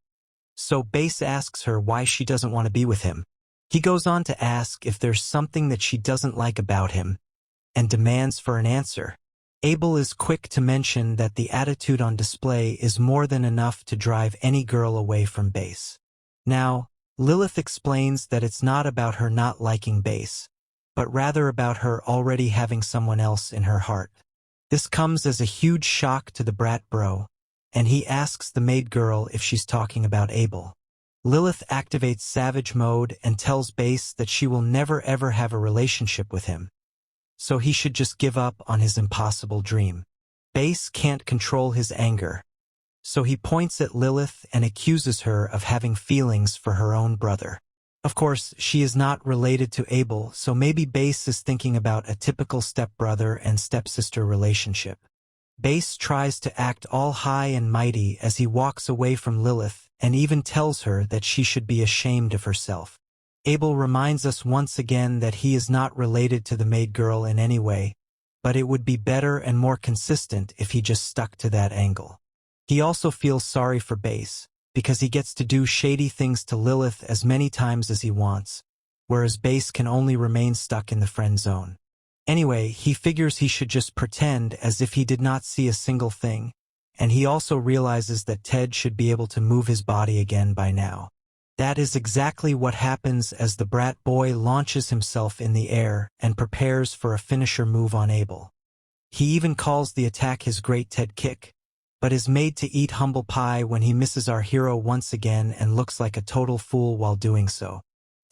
so Base asks her why she doesn't want to be with him. He goes on to ask if there's something that she doesn't like about him, and demands for an answer. Abel is quick to mention that the attitude on display is more than enough to drive any girl away from Base. Now, Lilith explains that it's not about her not liking Base, but rather about her already having someone else in her heart. This comes as a huge shock to the brat bro, and he asks the maid girl if she's talking about Abel. Lilith activates savage mode and tells Base that she will never ever have a relationship with him, so he should just give up on his impossible dream. Base can't control his anger, so he points at Lilith and accuses her of having feelings for her own brother. Of course, she is not related to Abel, so maybe Base is thinking about a typical stepbrother and stepsister relationship. Base tries to act all high and mighty as he walks away from Lilith and even tells her that she should be ashamed of herself. Abel reminds us once again that he is not related to the maid girl in any way, but it would be better and more consistent if he just stuck to that angle. He also feels sorry for Base, because he gets to do shady things to Lilith as many times as he wants, whereas Base can only remain stuck in the friend zone. Anyway, he figures he should just pretend as if he did not see a single thing, and he also realizes that Ted should be able to move his body again by now. That is exactly what happens as the brat boy launches himself in the air and prepares for a finisher move on Abel. He even calls the attack his great Ted kick, but is made to eat humble pie when he misses our hero once again and looks like a total fool while doing so.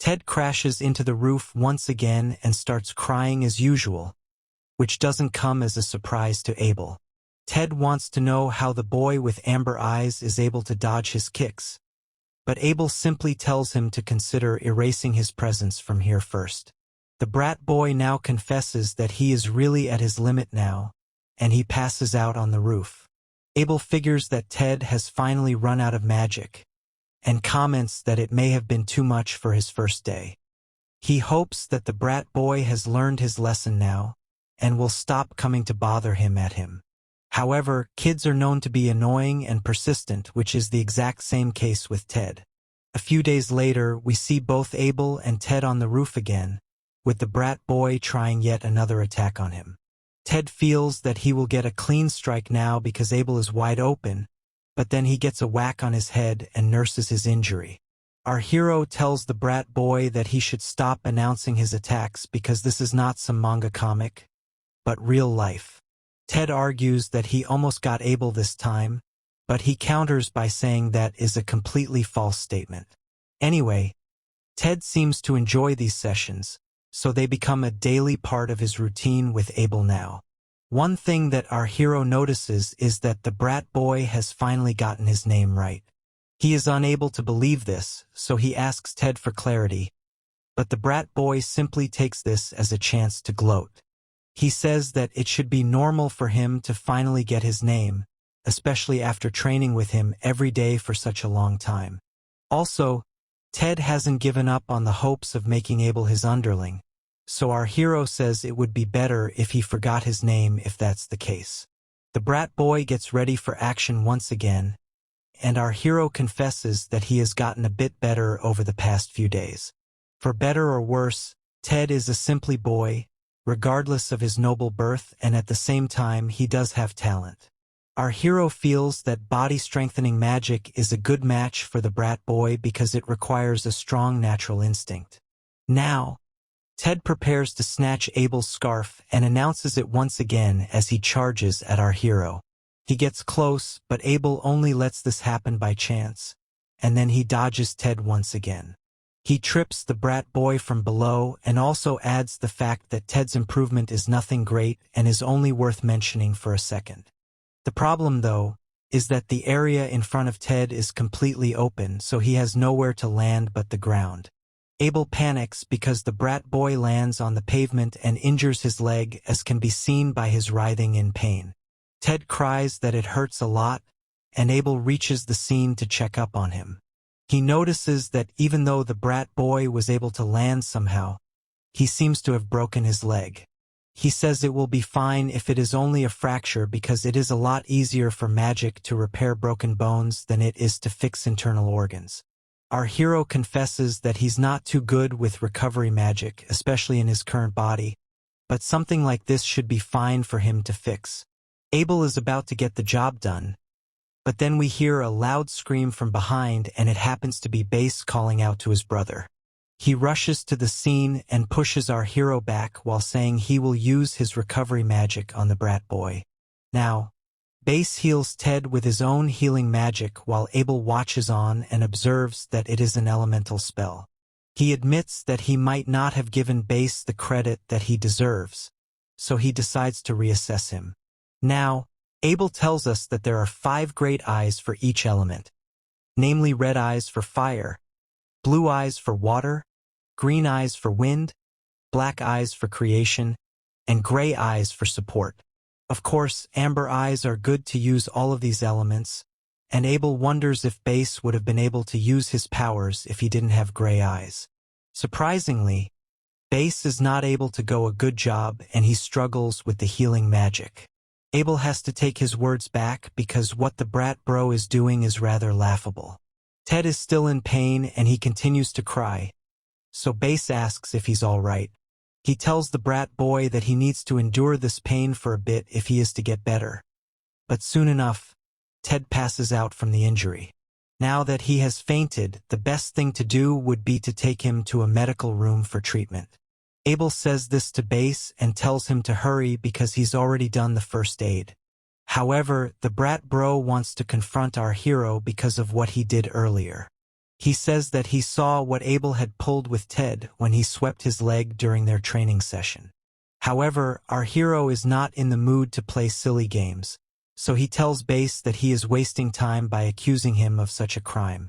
Ted crashes into the roof once again and starts crying as usual, which doesn't come as a surprise to Abel. Ted wants to know how the boy with amber eyes is able to dodge his kicks, but Abel simply tells him to consider erasing his presence from here first. The brat boy now confesses that he is really at his limit now, and he passes out on the roof. Abel figures that Ted has finally run out of magic, and comments that it may have been too much for his first day. He hopes that the brat boy has learned his lesson now, and will stop coming to bother him at him. However, kids are known to be annoying and persistent, which is the exact same case with Ted. A few days later, we see both Abel and Ted on the roof again, with the brat boy trying yet another attack on him. Ted feels that he will get a clean strike now because Abel is wide open, but then he gets a whack on his head and nurses his injury. Our hero tells the brat boy that he should stop announcing his attacks because this is not some manga comic, but real life. Ted argues that he almost got Abel this time, but he counters by saying that is a completely false statement. Anyway, Ted seems to enjoy these sessions, so they become a daily part of his routine with Abel now. One thing that our hero notices is that the brat boy has finally gotten his name right. He is unable to believe this, so he asks Ted for clarity, but the brat boy simply takes this as a chance to gloat. He says that it should be normal for him to finally get his name, especially after training with him every day for such a long time. Also, Ted hasn't given up on the hopes of making Abel his underling, so our hero says it would be better if he forgot his name if that's the case. The brat boy gets ready for action once again, and our hero confesses that he has gotten a bit better over the past few days. For better or worse, Ted is a simply boy, regardless of his noble birth, and at the same time he does have talent. Our hero feels that body-strengthening magic is a good match for the brat boy because it requires a strong natural instinct. Now, Ted prepares to snatch Abel's scarf and announces it once again as he charges at our hero. He gets close, but Abel only lets this happen by chance, and then he dodges Ted once again. He trips the brat boy from below and also adds the fact that Ted's improvement is nothing great and is only worth mentioning for a second. The problem, though, is that the area in front of Ted is completely open, so he has nowhere to land but the ground. Abel panics because the brat boy lands on the pavement and injures his leg, as can be seen by his writhing in pain. Ted cries that it hurts a lot, and Abel reaches the scene to check up on him. He notices that even though the brat boy was able to land somehow, he seems to have broken his leg. He says it will be fine if it is only a fracture because it is a lot easier for magic to repair broken bones than it is to fix internal organs. Our hero confesses that he's not too good with recovery magic, especially in his current body, but something like this should be fine for him to fix. Abel is about to get the job done, but then we hear a loud scream from behind, and it happens to be Base calling out to his brother. He rushes to the scene and pushes our hero back while saying he will use his recovery magic on the brat boy. Now, Base heals Ted with his own healing magic while Abel watches on and observes that it is an elemental spell. He admits that he might not have given Base the credit that he deserves, so he decides to reassess him. Now, Abel tells us that there are 5 great eyes for each element, namely red eyes for fire, blue eyes for water, green eyes for wind, black eyes for creation, and gray eyes for support. Of course, amber eyes are good to use all of these elements, and Abel wonders if Base would have been able to use his powers if he didn't have gray eyes. Surprisingly, Base is not able to go a good job and he struggles with the healing magic. Abel has to take his words back because what the brat bro is doing is rather laughable. Ted is still in pain and he continues to cry, so Base asks if he's alright. He tells the brat boy that he needs to endure this pain for a bit if he is to get better. But soon enough, Ted passes out from the injury. Now that he has fainted, the best thing to do would be to take him to a medical room for treatment. Abel says this to Base and tells him to hurry because he's already done the first aid. However, the brat bro wants to confront our hero because of what he did earlier. He says that he saw what Abel had pulled with Ted when he swept his leg during their training session. However, our hero is not in the mood to play silly games, so he tells Base that he is wasting time by accusing him of such a crime.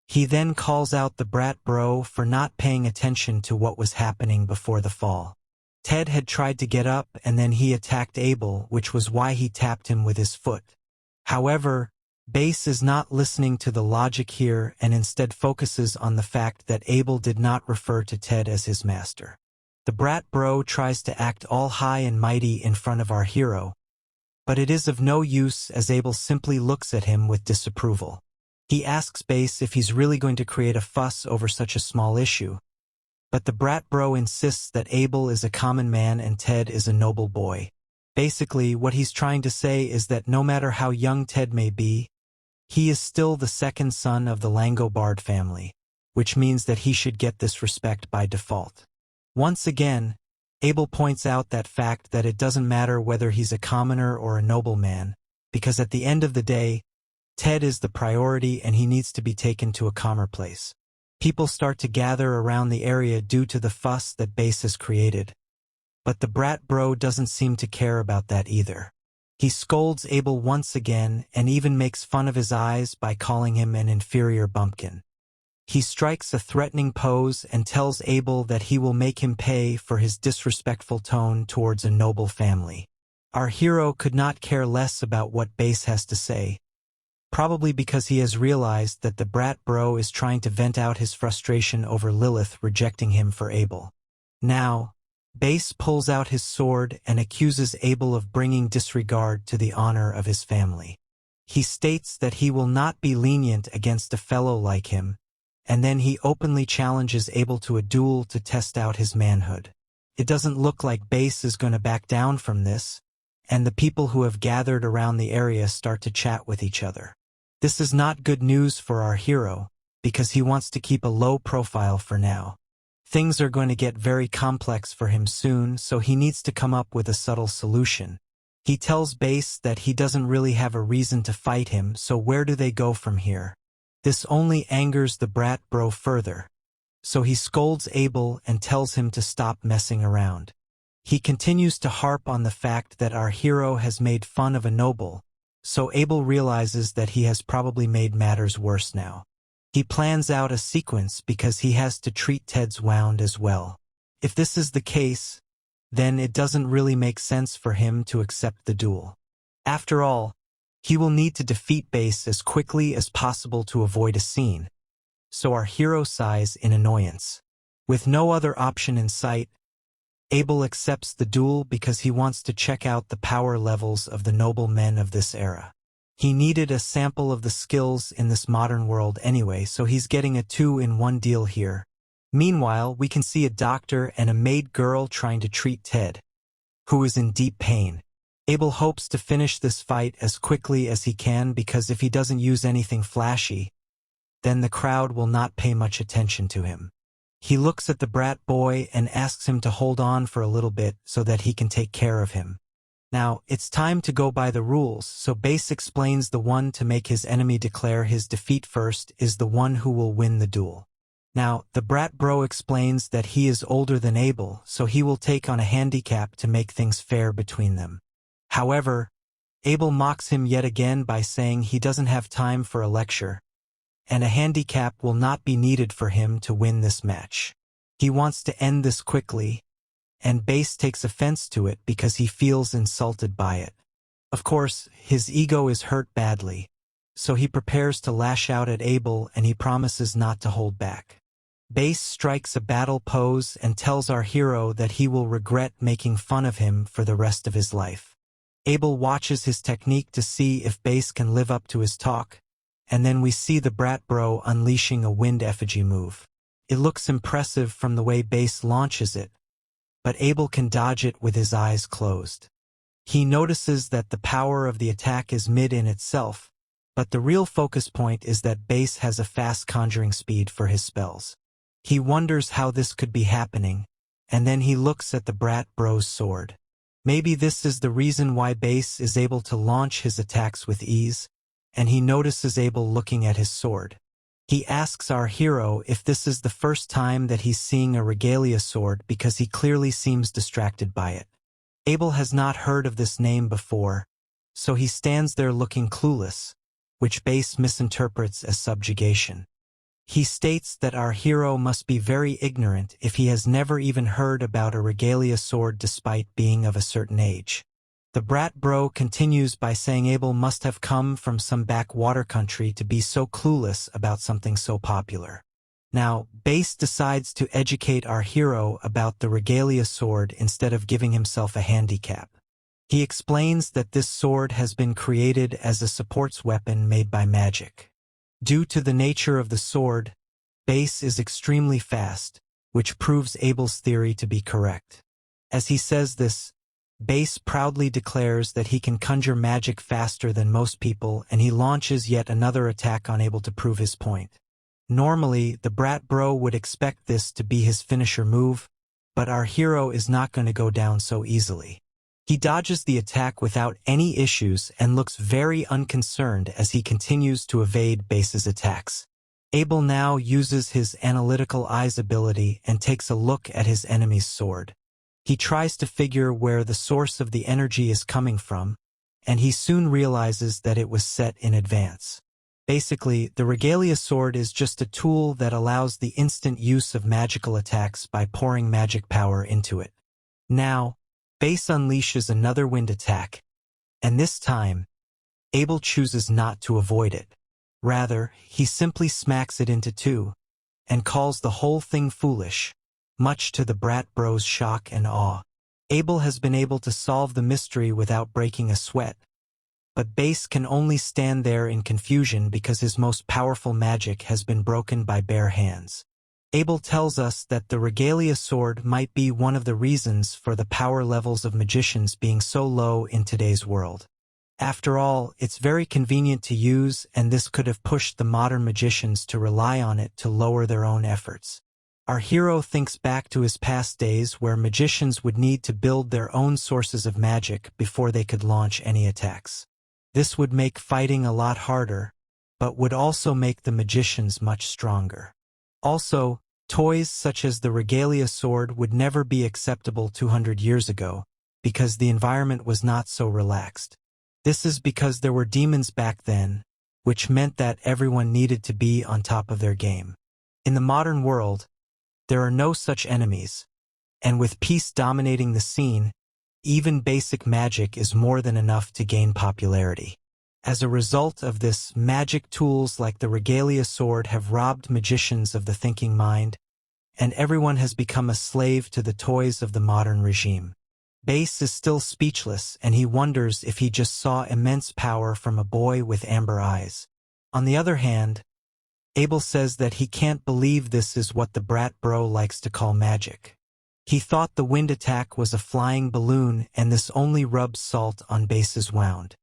He then calls out the brat bro for not paying attention to what was happening before the fall. Ted had tried to get up and then he attacked Abel, which was why he tapped him with his foot. However, Base is not listening to the logic here and instead focuses on the fact that Abel did not refer to Ted as his master. The brat bro tries to act all high and mighty in front of our hero, but it is of no use as Abel simply looks at him with disapproval. He asks Base if he's really going to create a fuss over such a small issue, but the brat bro insists that Abel is a common man and Ted is a noble boy. Basically, what he's trying to say is that no matter how young Ted may be, he is still the second son of the Langobard family, which means that he should get this respect by default. Once again, Abel points out that fact that it doesn't matter whether he's a commoner or a nobleman, because at the end of the day, Ted is the priority and he needs to be taken to a calmer place. People start to gather around the area due to the fuss that Base has created, but the brat bro doesn't seem to care about that either. He scolds Abel once again and even makes fun of his eyes by calling him an inferior bumpkin. He strikes a threatening pose and tells Abel that he will make him pay for his disrespectful tone towards a noble family. Our hero could not care less about what Base has to say, probably because he has realized that the brat bro is trying to vent out his frustration over Lilith rejecting him for Abel. Now, Base pulls out his sword and accuses Abel of bringing disregard to the honor of his family. He states that he will not be lenient against a fellow like him, and then he openly challenges Abel to a duel to test out his manhood. It doesn't look like Base is going to back down from this, and the people who have gathered around the area start to chat with each other. This is not good news for our hero, because he wants to keep a low profile for now. Things are going to get very complex for him soon, so he needs to come up with a subtle solution. He tells Base that he doesn't really have a reason to fight him, so where do they go from here? This only angers the brat bro further, so he scolds Abel and tells him to stop messing around. He continues to harp on the fact that our hero has made fun of a noble, so Abel realizes that he has probably made matters worse now. He plans out a sequence because he has to treat Ted's wound as well. If this is the case, then it doesn't really make sense for him to accept the duel. After all, he will need to defeat Base as quickly as possible to avoid a scene, so our hero sighs in annoyance. With no other option in sight, Abel accepts the duel because he wants to check out the power levels of the noble men of this era. He needed a sample of the skills in this modern world anyway, so he's getting a 2-in-1 deal here. Meanwhile, we can see a doctor and a maid girl trying to treat Ted, who is in deep pain. Abel hopes to finish this fight as quickly as he can because if he doesn't use anything flashy, then the crowd will not pay much attention to him. He looks at the brat boy and asks him to hold on for a little bit so that he can take care of him. Now, it's time to go by the rules, so Base explains the one to make his enemy declare his defeat first is the one who will win the duel. Now, the brat bro explains that he is older than Abel, so he will take on a handicap to make things fair between them. However, Abel mocks him yet again by saying he doesn't have time for a lecture, and a handicap will not be needed for him to win this match. He wants to end this quickly, and Base takes offense to it because he feels insulted by it. Of course, his ego is hurt badly, so he prepares to lash out at Abel and he promises not to hold back. Base strikes a battle pose and tells our hero that he will regret making fun of him for the rest of his life. Abel watches his technique to see if Base can live up to his talk, and then we see the brat bro unleashing a wind effigy move. It looks impressive from the way Base launches it, but Abel can dodge it with his eyes closed. He notices that the power of the attack is mid in itself, but the real focus point is that Base has a fast conjuring speed for his spells. He wonders how this could be happening, and then he looks at the brat bro's sword. Maybe this is the reason why Base is able to launch his attacks with ease, and he notices Abel looking at his sword. He asks our hero if this is the first time that he's seeing a regalia sword because he clearly seems distracted by it. Abel has not heard of this name before, so he stands there looking clueless, which Base misinterprets as subjugation. He states that our hero must be very ignorant if he has never even heard about a regalia sword despite being of a certain age. The brat bro continues by saying Abel must have come from some backwater country to be so clueless about something so popular. Now, Base decides to educate our hero about the regalia sword instead of giving himself a handicap. He explains that this sword has been created as a supports weapon made by magic. Due to the nature of the sword, Base is extremely fast, which proves Abel's theory to be correct. As he says this, Base proudly declares that he can conjure magic faster than most people, and he launches yet another attack on Abel to prove his point. Normally, the brat bro would expect this to be his finisher move, but our hero is not going to go down so easily. He dodges the attack without any issues and looks very unconcerned as he continues to evade Base's attacks. Abel now uses his analytical eyes ability and takes a look at his enemy's sword. He tries to figure where the source of the energy is coming from, and he soon realizes that it was set in advance. Basically, the regalia sword is just a tool that allows the instant use of magical attacks by pouring magic power into it. Now, Base unleashes another wind attack, and this time, Abel chooses not to avoid it. Rather, he simply smacks it into two, and calls the whole thing foolish, much to the brat bro's shock and awe. Abel has been able to solve the mystery without breaking a sweat, but Base can only stand there in confusion because his most powerful magic has been broken by bare hands. Abel tells us that the regalia sword might be one of the reasons for the power levels of magicians being so low in today's world. After all, it's very convenient to use, and this could have pushed the modern magicians to rely on it to lower their own efforts. Our hero thinks back to his past days where magicians would need to build their own sources of magic before they could launch any attacks. This would make fighting a lot harder, but would also make the magicians much stronger. Also, toys such as the regalia sword would never be acceptable 200 years ago, because the environment was not so relaxed. This is because there were demons back then, which meant that everyone needed to be on top of their game. In the modern world, there are no such enemies, and with peace dominating the scene, even basic magic is more than enough to gain popularity. As a result of this, magic tools like the regalia sword have robbed magicians of the thinking mind, and everyone has become a slave to the toys of the modern regime. Base is still speechless, and he wonders if he just saw immense power from a boy with amber eyes. On the other hand, Abel says that he can't believe this is what the brat bro likes to call magic. He thought the wind attack was a flying balloon, and this only rubs salt on Base's wound.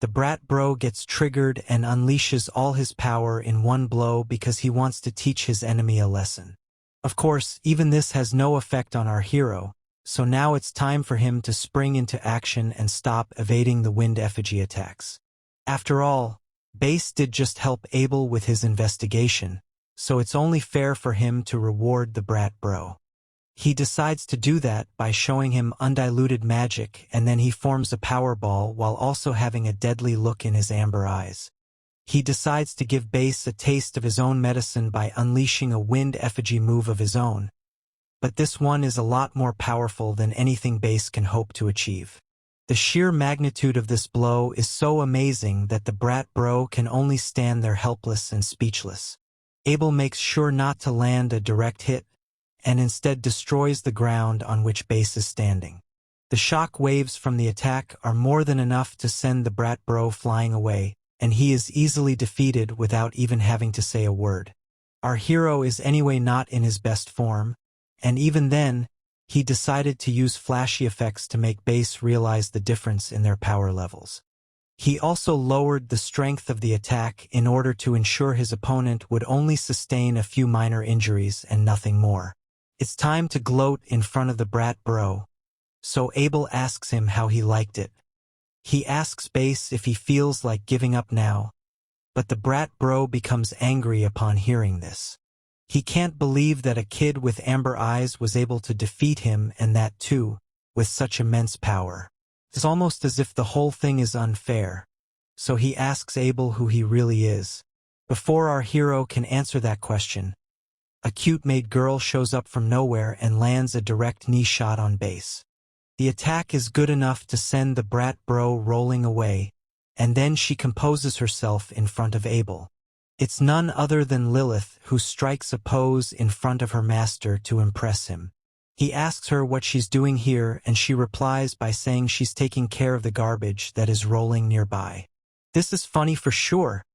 The brat bro gets triggered and unleashes all his power in one blow because he wants to teach his enemy a lesson. Of course, even this has no effect on our hero, so now it's time for him to spring into action and stop evading the wind effigy attacks. After all, Base did just help Abel with his investigation, so it's only fair for him to reward the brat bro. He decides to do that by showing him undiluted magic, and then he forms a power ball while also having a deadly look in his amber eyes. He decides to give Base a taste of his own medicine by unleashing a wind effigy move of his own. But this one is a lot more powerful than anything Base can hope to achieve. The sheer magnitude of this blow is so amazing that the brat bro can only stand there helpless and speechless. Abel makes sure not to land a direct hit, and instead destroys the ground on which Base is standing. The shock waves from the attack are more than enough to send the brat bro flying away, and he is easily defeated without even having to say a word. Our hero is anyway not in his best form, and even then, he decided to use flashy effects to make Base realize the difference in their power levels. He also lowered the strength of the attack in order to ensure his opponent would only sustain a few minor injuries and nothing more. It's time to gloat in front of the brat bro, so Abel asks him how he liked it. He asks Base if he feels like giving up now, but the brat bro becomes angry upon hearing this. He can't believe that a kid with amber eyes was able to defeat him, and that too, with such immense power. It's almost as if the whole thing is unfair. So he asks Abel who he really is. Before our hero can answer that question, a cute-made girl shows up from nowhere and lands a direct knee shot on Base. The attack is good enough to send the brat bro rolling away, and then she composes herself in front of Abel. It's none other than Lilith who strikes a pose in front of her master to impress him. He asks her what she's doing here, and she replies by saying she's taking care of the garbage that is rolling nearby. This is funny for sure,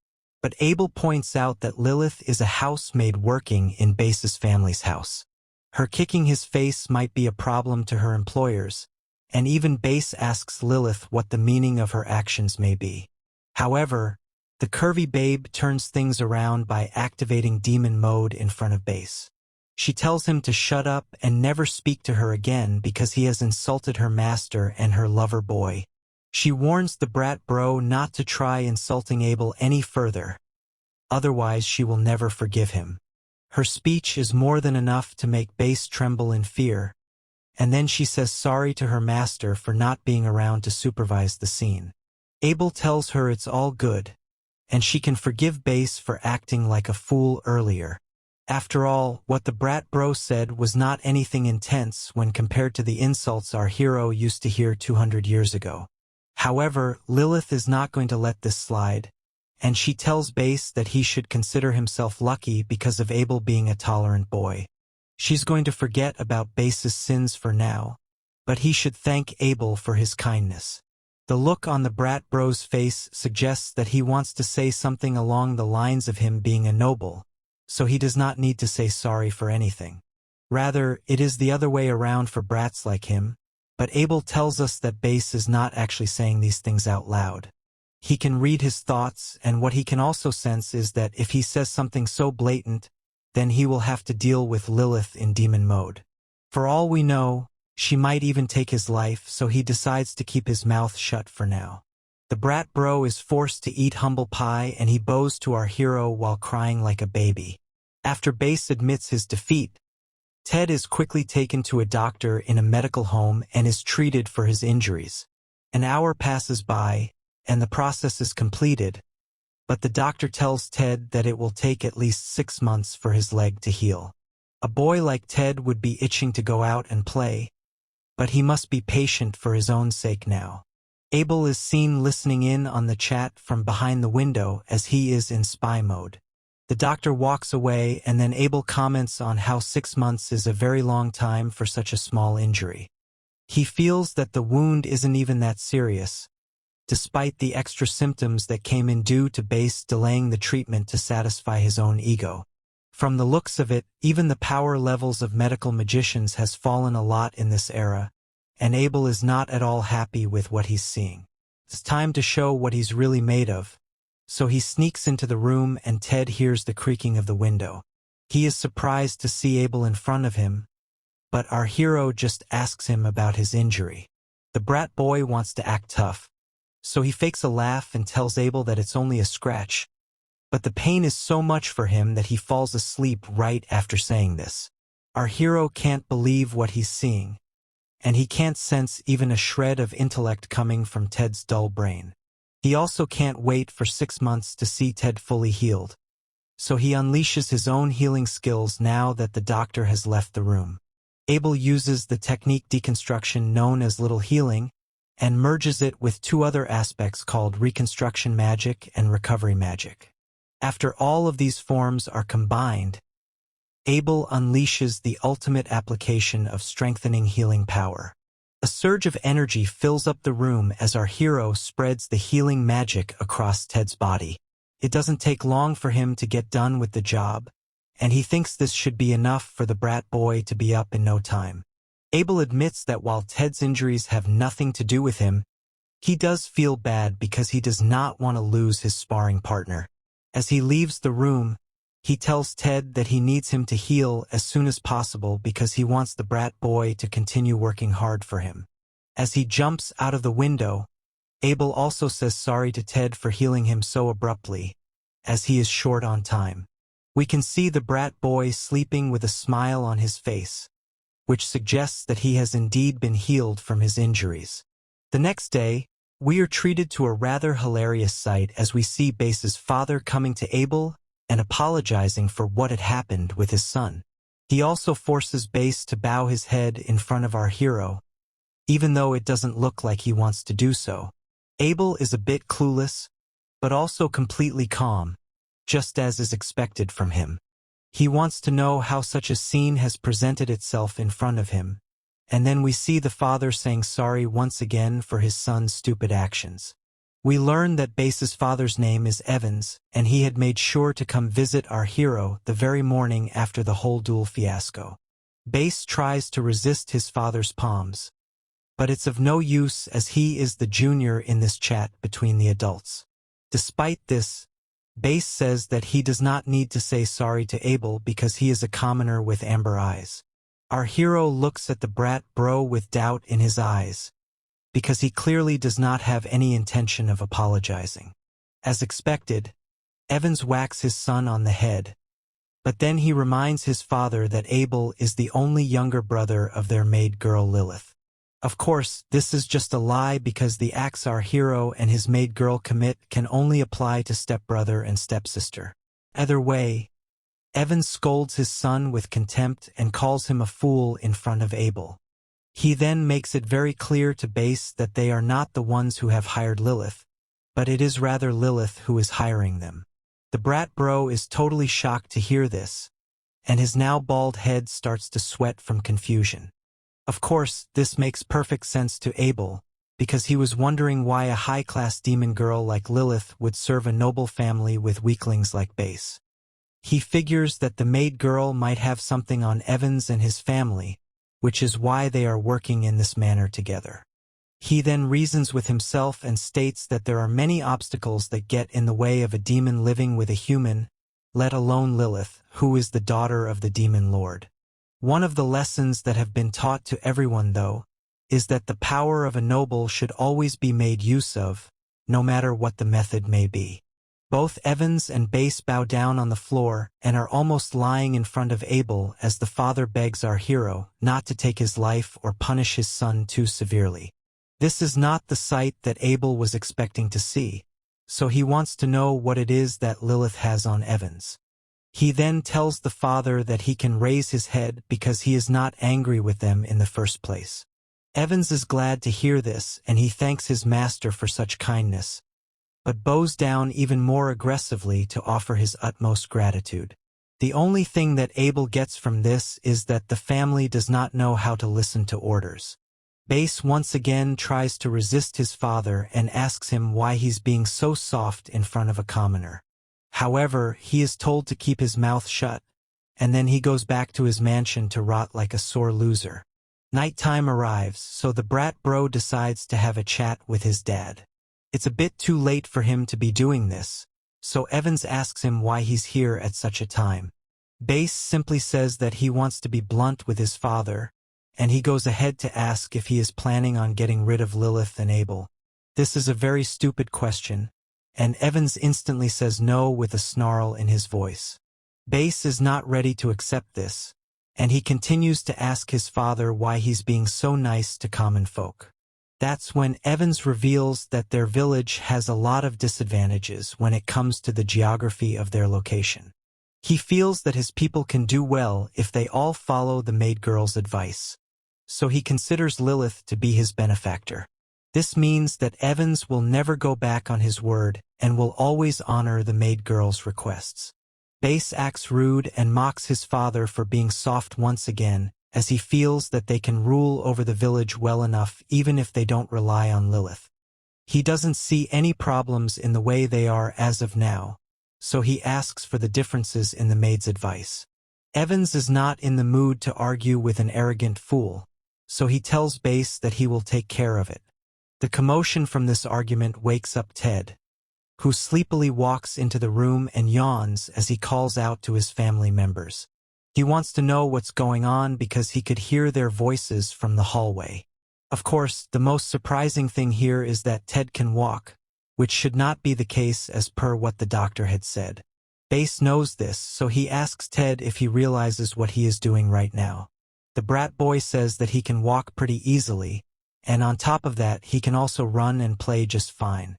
but Abel points out that Lilith is a housemaid working in Base's family's house. Her kicking his face might be a problem to her employers, and even Base asks Lilith what the meaning of her actions may be. However, the curvy babe turns things around by activating demon mode in front of Base. She tells him to shut up and never speak to her again because he has insulted her master and her lover boy. She warns the brat bro not to try insulting Abel any further, otherwise she will never forgive him. Her speech is more than enough to make Base tremble in fear, and then she says sorry to her master for not being around to supervise the scene. Abel tells her it's all good, and she can forgive Base for acting like a fool earlier. After all, what the brat bro said was not anything intense when compared to the insults our hero used to hear 200 years ago. However, Lilith is not going to let this slide, and she tells Base that he should consider himself lucky because of Abel being a tolerant boy. She's going to forget about Base's sins for now, but he should thank Abel for his kindness. The look on the brat bro's face suggests that he wants to say something along the lines of him being a noble, so he does not need to say sorry for anything. Rather, it is the other way around for brats like him, but Abel tells us that Base is not actually saying these things out loud. He can read his thoughts, and what he can also sense is that if he says something so blatant, then he will have to deal with Lilith in demon mode. For all we know, she might even take his life, so he decides to keep his mouth shut for now. The brat bro is forced to eat humble pie, and he bows to our hero while crying like a baby. After Base admits his defeat, Ted is quickly taken to a doctor in a medical home and is treated for his injuries. An hour passes by, and the process is completed, but the doctor tells Ted that it will take at least 6 months for his leg to heal. A boy like Ted would be itching to go out and play, but he must be patient for his own sake now. Abel is seen listening in on the chat from behind the window as he is in spy mode. The doctor walks away, and then Abel comments on how 6 months is a very long time for such a small injury. He feels that the wound isn't even that serious, despite the extra symptoms that came in due to Base delaying the treatment to satisfy his own ego. From the looks of it, even the power levels of medical magicians has fallen a lot in this era, and Abel is not at all happy with what he's seeing. It's time to show what he's really made of, so he sneaks into the room and Ted hears the creaking of the window. He is surprised to see Abel in front of him, but our hero just asks him about his injury. The brat boy wants to act tough, so he fakes a laugh and tells Abel that it's only a scratch. But the pain is so much for him that he falls asleep right after saying this. Our hero can't believe what he's seeing, and he can't sense even a shred of intellect coming from Ted's dull brain. He also can't wait for 6 months to see Ted fully healed, so he unleashes his own healing skills now that the doctor has left the room. Abel uses the technique deconstruction known as little healing, and merges it with 2 other aspects called reconstruction magic and recovery magic. After all of these forms are combined, Abel unleashes the ultimate application of strengthening healing power. A surge of energy fills up the room as our hero spreads the healing magic across Ted's body. It doesn't take long for him to get done with the job, and he thinks this should be enough for the brat boy to be up in no time. Abel admits that while Ted's injuries have nothing to do with him, he does feel bad because he does not want to lose his sparring partner. As he leaves the room, he tells Ted that he needs him to heal as soon as possible because he wants the brat boy to continue working hard for him. As he jumps out of the window, Abel also says sorry to Ted for healing him so abruptly, as he is short on time. We can see the brat boy sleeping with a smile on his face, which suggests that he has indeed been healed from his injuries. The next day, we are treated to a rather hilarious sight as we see Base's father coming to Abel and apologizing for what had happened with his son. He also forces Base to bow his head in front of our hero, even though it doesn't look like he wants to do so. Abel is a bit clueless, but also completely calm, just as is expected from him. He wants to know how such a scene has presented itself in front of him, and then we see the father saying sorry once again for his son's stupid actions. We learn that Base's father's name is Evans, and he had made sure to come visit our hero the very morning after the whole duel fiasco. Base tries to resist his father's palms, but it's of no use as he is the junior in this chat between the adults. Despite this, Base says that he does not need to say sorry to Abel because he is a commoner with amber eyes. Our hero looks at the brat bro with doubt in his eyes, because he clearly does not have any intention of apologizing. As expected, Evans whacks his son on the head, but then he reminds his father that Abel is the only younger brother of their maid girl Lilith. Of course, this is just a lie because the acts our hero and his maid girl commit can only apply to stepbrother and stepsister. Either way, Evans scolds his son with contempt and calls him a fool in front of Abel. He then makes it very clear to Base that they are not the ones who have hired Lilith, but it is rather Lilith who is hiring them. The brat bro is totally shocked to hear this, and his now bald head starts to sweat from confusion. Of course, this makes perfect sense to Abel, because he was wondering why a high-class demon girl like Lilith would serve a noble family with weaklings like Base. He figures that the maid girl might have something on Evans and his family, which is why they are working in this manner together. He then reasons with himself and states that there are many obstacles that get in the way of a demon living with a human, let alone Lilith, who is the daughter of the demon lord. One of the lessons that have been taught to everyone, though, is that the power of a noble should always be made use of, no matter what the method may be. Both Evans and Base bow down on the floor and are almost lying in front of Abel as the father begs our hero not to take his life or punish his son too severely. This is not the sight that Abel was expecting to see, so he wants to know what it is that Lilith has on Evans. He then tells the father that he can raise his head because he is not angry with them in the first place. Evans is glad to hear this and he thanks his master for such kindness, but bows down even more aggressively to offer his utmost gratitude. The only thing that Abel gets from this is that the family does not know how to listen to orders. Base once again tries to resist his father and asks him why he's being so soft in front of a commoner. However, he is told to keep his mouth shut, and then he goes back to his mansion to rot like a sore loser. Nighttime arrives, so the brat bro decides to have a chat with his dad. It's a bit too late for him to be doing this, so Evans asks him why he's here at such a time. Base simply says that he wants to be blunt with his father, and he goes ahead to ask if he is planning on getting rid of Lilith and Abel. This is a very stupid question, and Evans instantly says no with a snarl in his voice. Base is not ready to accept this, and he continues to ask his father why he's being so nice to common folk. That's when Evans reveals that their village has a lot of disadvantages when it comes to the geography of their location. He feels that his people can do well if they all follow the maid girl's advice, so he considers Lilith to be his benefactor. This means that Evans will never go back on his word and will always honor the maid girl's requests. Base acts rude and mocks his father for being soft once again, as he feels that they can rule over the village well enough even if they don't rely on Lilith. He doesn't see any problems in the way they are as of now, so he asks for the differences in the maid's advice. Evans is not in the mood to argue with an arrogant fool, so he tells Bass that he will take care of it. The commotion from this argument wakes up Ted, who sleepily walks into the room and yawns as he calls out to his family members. He wants to know what's going on because he could hear their voices from the hallway. Of course, the most surprising thing here is that Ted can walk, which should not be the case as per what the doctor had said. Bass knows this, so he asks Ted if he realizes what he is doing right now. The brat boy says that he can walk pretty easily, and on top of that, he can also run and play just fine.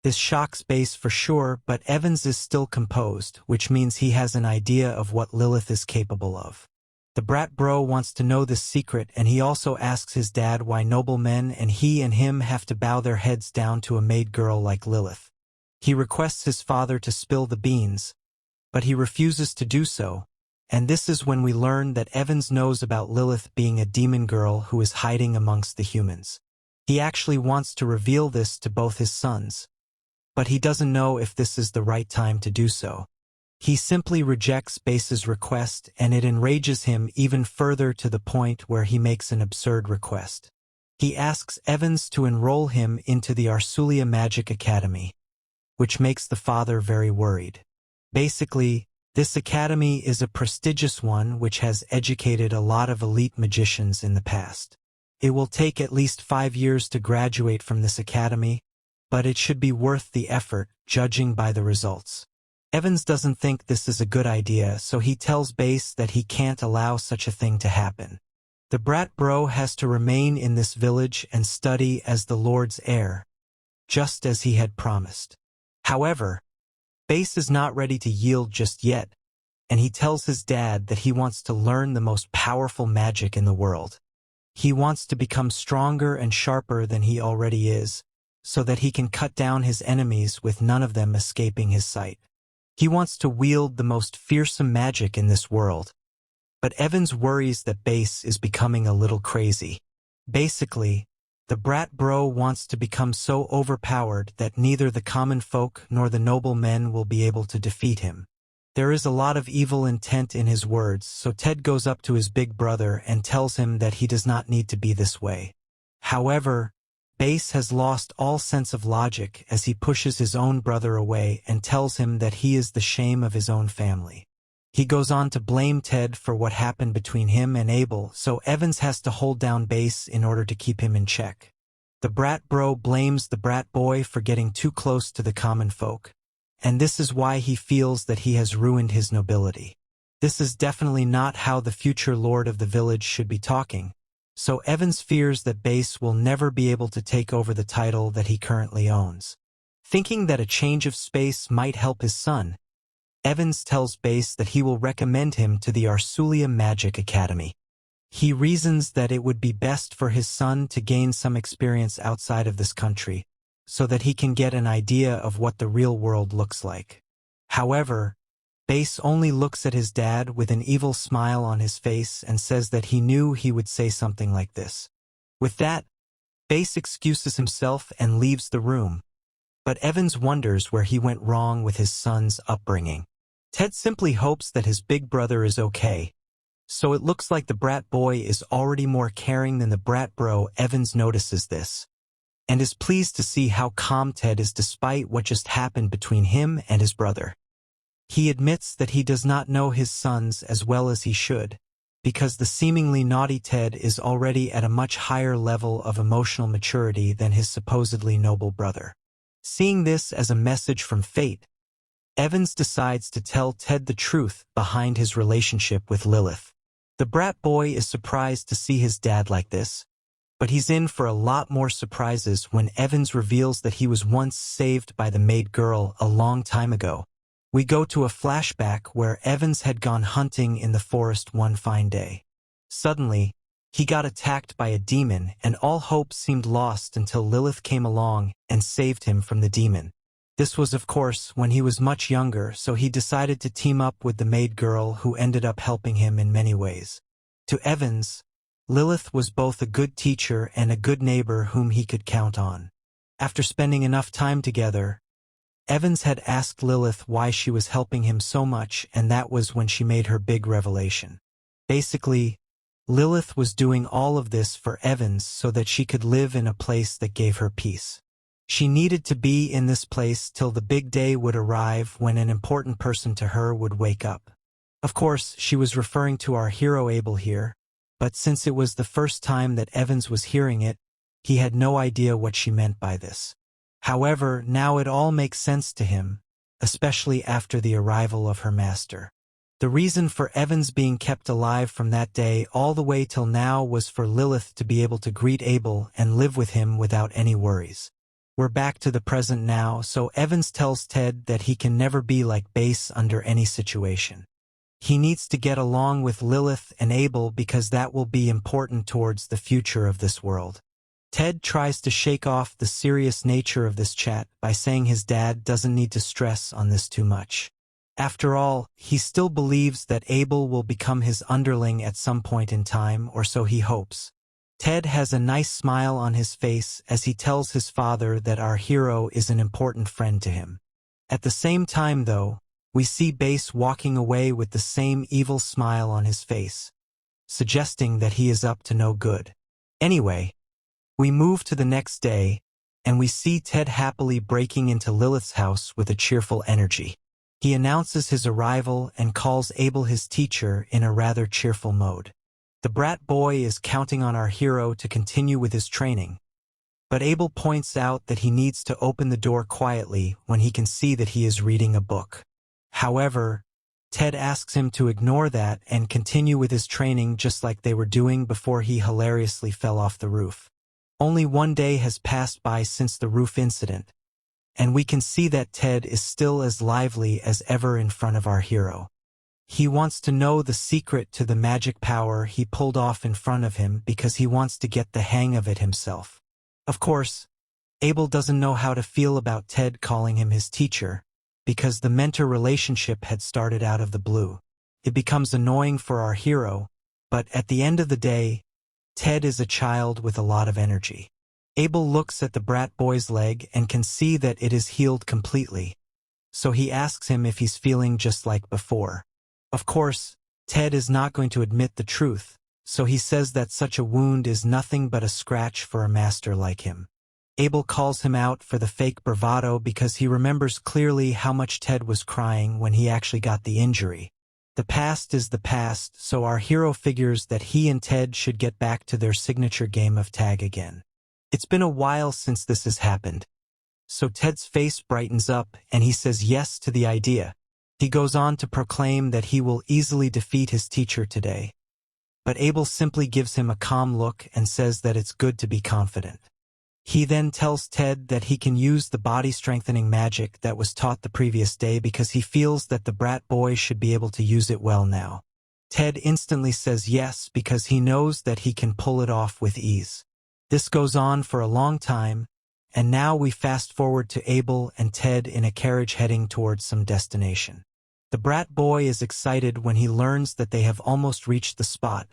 This shocks Bass for sure, but Evans is still composed, which means he has an idea of what Lilith is capable of. The brat bro wants to know this secret, and he also asks his dad why noblemen and him have to bow their heads down to a maid girl like Lilith. He requests his father to spill the beans, but he refuses to do so, and this is when we learn that Evans knows about Lilith being a demon girl who is hiding amongst the humans. He actually wants to reveal this to both his sons, but he doesn't know if this is the right time to do so. He simply rejects Bass's request, and it enrages him even further to the point where he makes an absurd request. He asks Evans to enroll him into the Arsulia Magic Academy, which makes the father very worried. Basically, this academy is a prestigious one which has educated a lot of elite magicians in the past. It will take at least 5 years to graduate from this academy, but it should be worth the effort, judging by the results. Evans doesn't think this is a good idea, so he tells Bass that he can't allow such a thing to happen. The brat bro has to remain in this village and study as the Lord's heir, just as he had promised. However, Bass is not ready to yield just yet, and he tells his dad that he wants to learn the most powerful magic in the world. He wants to become stronger and sharper than he already is, so that he can cut down his enemies with none of them escaping his sight. He wants to wield the most fearsome magic in this world. But Evans worries that Bass is becoming a little crazy. Basically, the brat bro wants to become so overpowered that neither the common folk nor the noble men will be able to defeat him. There is a lot of evil intent in his words, so Ted goes up to his big brother and tells him that he does not need to be this way. However, Bass has lost all sense of logic as he pushes his own brother away and tells him that he is the shame of his own family. He goes on to blame Ted for what happened between him and Abel, so Evans has to hold down Bass in order to keep him in check. The brat bro blames the brat boy for getting too close to the common folk, and this is why he feels that he has ruined his nobility. This is definitely not how the future lord of the village should be talking, so Evans fears that Bass will never be able to take over the title that he currently owns. Thinking that a change of space might help his son, Evans tells Bass that he will recommend him to the Arsulia Magic Academy. He reasons that it would be best for his son to gain some experience outside of this country, so that he can get an idea of what the real world looks like. However, Bass only looks at his dad with an evil smile on his face and says that he knew he would say something like this. With that, Bass excuses himself and leaves the room, but Evans wonders where he went wrong with his son's upbringing. Ted simply hopes that his big brother is okay, so it looks like the brat boy is already more caring than the brat bro. Evans notices this, and is pleased to see how calm Ted is despite what just happened between him and his brother. He admits that he does not know his sons as well as he should, because the seemingly naughty Ted is already at a much higher level of emotional maturity than his supposedly noble brother. Seeing this as a message from fate, Evans decides to tell Ted the truth behind his relationship with Lilith. The brat boy is surprised to see his dad like this, but he's in for a lot more surprises when Evans reveals that he was once saved by the maid girl a long time ago. We go to a flashback where Evans had gone hunting in the forest one fine day. Suddenly, he got attacked by a demon, and all hope seemed lost until Lilith came along and saved him from the demon. This was, of course, when he was much younger, so he decided to team up with the maid girl, who ended up helping him in many ways. To Evans, Lilith was both a good teacher and a good neighbor whom he could count on. After spending enough time together, Evans had asked Lilith why she was helping him so much, and that was when she made her big revelation. Basically, Lilith was doing all of this for Evans so that she could live in a place that gave her peace. She needed to be in this place till the big day would arrive when an important person to her would wake up. Of course, she was referring to our hero Abel here, but since it was the first time that Evans was hearing it, he had no idea what she meant by this. However, now it all makes sense to him, especially after the arrival of her master. The reason for Evans being kept alive from that day all the way till now was for Lilith to be able to greet Abel and live with him without any worries. We're back to the present now, so Evans tells Ted that he can never be like Base under any situation. He needs to get along with Lilith and Abel because that will be important towards the future of this world. Ted tries to shake off the serious nature of this chat by saying his dad doesn't need to stress on this too much. After all, he still believes that Abel will become his underling at some point in time, or so he hopes. Ted has a nice smile on his face as he tells his father that our hero is an important friend to him. At the same time, though, we see Base walking away with the same evil smile on his face, suggesting that he is up to no good. Anyway, we move to the next day, and we see Ted happily breaking into Lilith's house with a cheerful energy. He announces his arrival and calls Abel his teacher in a rather cheerful mode. The brat boy is counting on our hero to continue with his training, but Abel points out that he needs to open the door quietly when he can see that he is reading a book. However, Ted asks him to ignore that and continue with his training just like they were doing before he hilariously fell off the roof. Only one day has passed by since the roof incident, and we can see that Ted is still as lively as ever in front of our hero. He wants to know the secret to the magic power he pulled off in front of him because he wants to get the hang of it himself. Of course, Abel doesn't know how to feel about Ted calling him his teacher, because the mentor relationship had started out of the blue. It becomes annoying for our hero, but at the end of the day, Ted is a child with a lot of energy. Abel looks at the brat boy's leg and can see that it is healed completely, so he asks him if he's feeling just like before. Of course, Ted is not going to admit the truth, so he says that such a wound is nothing but a scratch for a master like him. Abel calls him out for the fake bravado because he remembers clearly how much Ted was crying when he actually got the injury. The past is the past, so our hero figures that he and Ted should get back to their signature game of tag again. It's been a while since this has happened, so Ted's face brightens up and he says yes to the idea. He goes on to proclaim that he will easily defeat his teacher today. But Abel simply gives him a calm look and says that it's good to be confident. He then tells Ted that he can use the body-strengthening magic that was taught the previous day because he feels that the brat boy should be able to use it well now. Ted instantly says yes because he knows that he can pull it off with ease. This goes on for a long time, and now we fast forward to Abel and Ted in a carriage heading towards some destination. The brat boy is excited when he learns that they have almost reached the spot,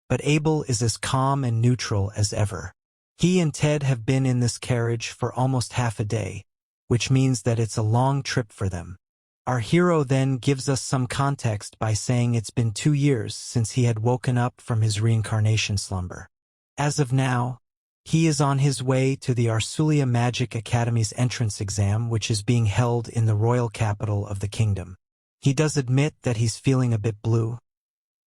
but Abel is as calm and neutral as ever. He and Ted have been in this carriage for almost half a day, which means that it's a long trip for them. Our hero then gives us some context by saying it's been 2 years since he had woken up from his reincarnation slumber. As of now, he is on his way to the Arsulia Magic Academy's entrance exam, which is being held in the royal capital of the kingdom. He does admit that he's feeling a bit blue,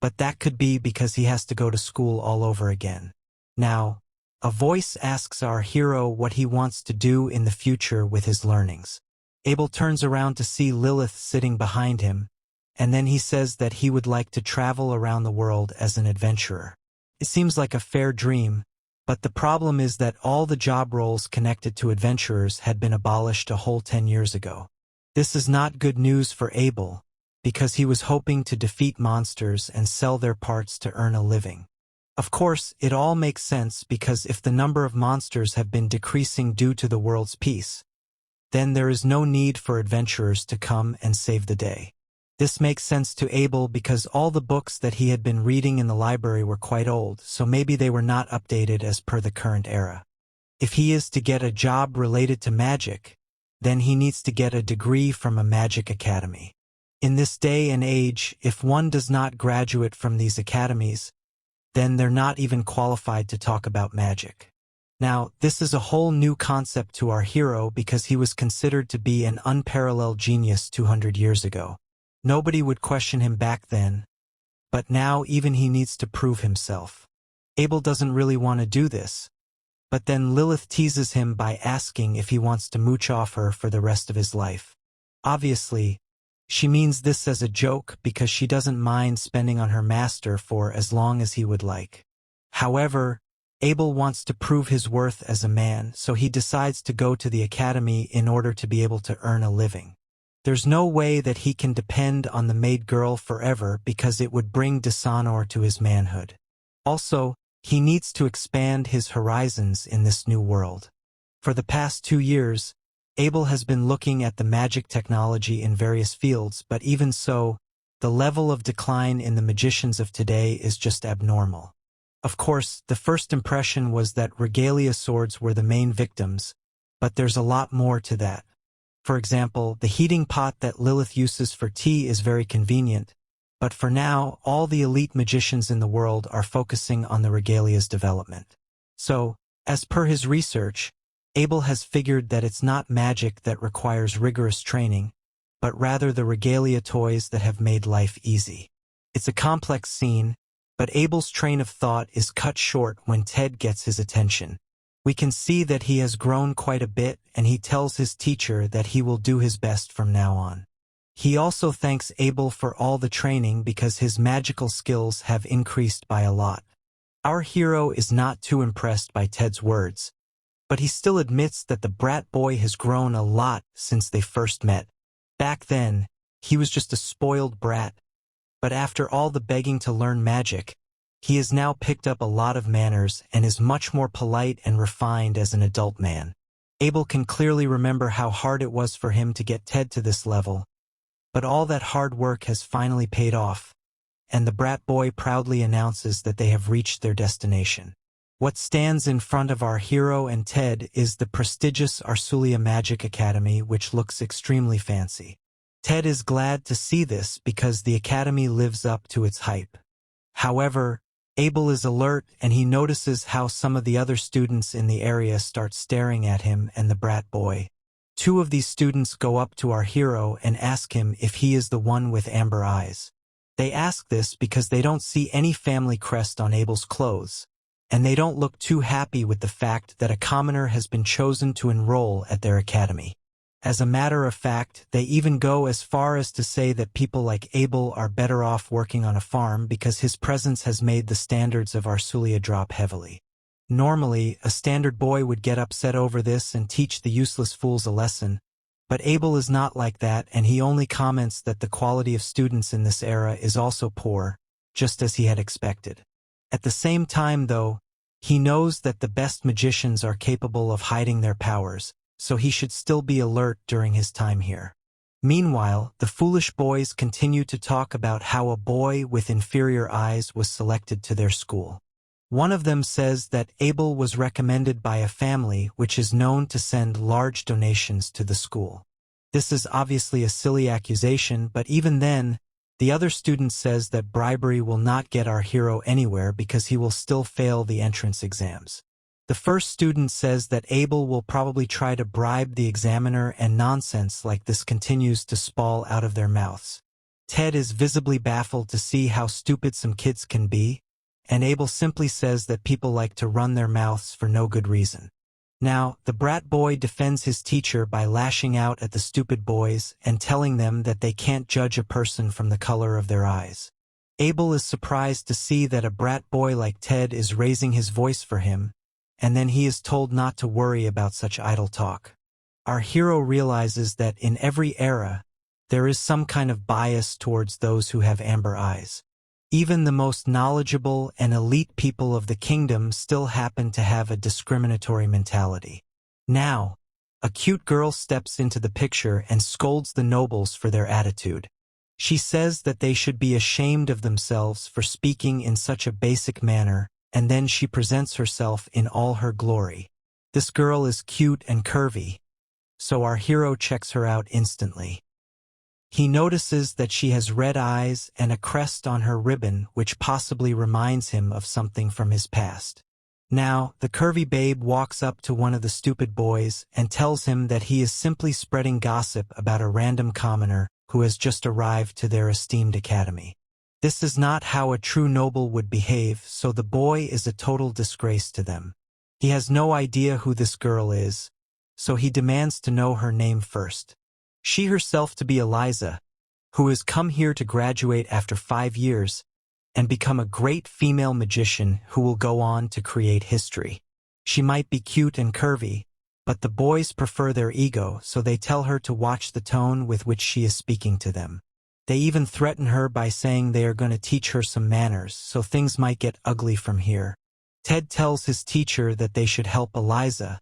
but that could be because he has to go to school all over again. Now, a voice asks our hero what he wants to do in the future with his learnings. Abel turns around to see Lilith sitting behind him, and then he says that he would like to travel around the world as an adventurer. It seems like a fair dream, but the problem is that all the job roles connected to adventurers had been abolished a whole 10 years ago. This is not good news for Abel, because he was hoping to defeat monsters and sell their parts to earn a living. Of course, it all makes sense because if the number of monsters have been decreasing due to the world's peace, then there is no need for adventurers to come and save the day. This makes sense to Abel because all the books that he had been reading in the library were quite old, so maybe they were not updated as per the current era. If he is to get a job related to magic, then he needs to get a degree from a magic academy. In this day and age, if one does not graduate from these academies, then they're not even qualified to talk about magic. Now, this is a whole new concept to our hero because he was considered to be an unparalleled genius 200 years ago. Nobody would question him back then, but now even he needs to prove himself. Abel doesn't really want to do this, but then Lilith teases him by asking if he wants to mooch off her for the rest of his life. Obviously, she means this as a joke because she doesn't mind spending on her master for as long as he would like. However, Abel wants to prove his worth as a man, so he decides to go to the academy in order to be able to earn a living. There's no way that he can depend on the maid girl forever because it would bring dishonor to his manhood. Also, he needs to expand his horizons in this new world. For the past 2 years, Abel has been looking at the magic technology in various fields, but even so, the level of decline in the magicians of today is just abnormal. Of course, the first impression was that regalia swords were the main victims, but there's a lot more to that. For example, the heating pot that Lilith uses for tea is very convenient, but for now, all the elite magicians in the world are focusing on the regalia's development. So, as per his research, Abel has figured that it's not magic that requires rigorous training, but rather the regalia toys that have made life easy. It's a complex scene, but Abel's train of thought is cut short when Ted gets his attention. We can see that he has grown quite a bit, and he tells his teacher that he will do his best from now on. He also thanks Abel for all the training because his magical skills have increased by a lot. Our hero is not too impressed by Ted's words, but he still admits that the brat boy has grown a lot since they first met. Back then, he was just a spoiled brat, but after all the begging to learn magic, he has now picked up a lot of manners and is much more polite and refined as an adult man. Abel can clearly remember how hard it was for him to get Ted to this level, but all that hard work has finally paid off, and the brat boy proudly announces that they have reached their destination. What stands in front of our hero and Ted is the prestigious Arsulia Magic Academy, which looks extremely fancy. Ted is glad to see this because the academy lives up to its hype. However, Abel is alert and he notices how some of the other students in the area start staring at him and the brat boy. 2 of these students go up to our hero and ask him if he is the one with amber eyes. They ask this because they don't see any family crest on Abel's clothes, and they don't look too happy with the fact that a commoner has been chosen to enroll at their academy. As a matter of fact, they even go as far as to say that people like Abel are better off working on a farm because his presence has made the standards of Arsulia drop heavily. Normally, a standard boy would get upset over this and teach the useless fools a lesson, but Abel is not like that, and he only comments that the quality of students in this era is also poor, just as he had expected. At the same time, though, he knows that the best magicians are capable of hiding their powers, so he should still be alert during his time here. Meanwhile, the foolish boys continue to talk about how a boy with inferior eyes was selected to their school. One of them says that Abel was recommended by a family which is known to send large donations to the school. This is obviously a silly accusation, but even then, the other student says that bribery will not get our hero anywhere because he will still fail the entrance exams. The first student says that Abel will probably try to bribe the examiner, and nonsense like this continues to spout out of their mouths. Ted is visibly baffled to see how stupid some kids can be, and Abel simply says that people like to run their mouths for no good reason. Now, the brat boy defends his teacher by lashing out at the stupid boys and telling them that they can't judge a person from the color of their eyes. Abel is surprised to see that a brat boy like Ted is raising his voice for him, and then he is told not to worry about such idle talk. Our hero realizes that in every era, there is some kind of bias towards those who have amber eyes. Even the most knowledgeable and elite people of the kingdom still happen to have a discriminatory mentality. Now, a cute girl steps into the picture and scolds the nobles for their attitude. She says that they should be ashamed of themselves for speaking in such a basic manner, and then she presents herself in all her glory. This girl is cute and curvy, so our hero checks her out instantly. He notices that she has red eyes and a crest on her ribbon, which possibly reminds him of something from his past. Now, the curvy babe walks up to one of the stupid boys and tells him that he is simply spreading gossip about a random commoner who has just arrived to their esteemed academy. This is not how a true noble would behave, so the boy is a total disgrace to them. He has no idea who this girl is, so he demands to know her name first. She herself to be Eliza, who has come here to graduate after 5 years and become a great female magician who will go on to create history. She might be cute and curvy, but the boys prefer their ego, so they tell her to watch the tone with which she is speaking to them. They even threaten her by saying they are going to teach her some manners, so things might get ugly from here. Ted tells his teacher that they should help Eliza,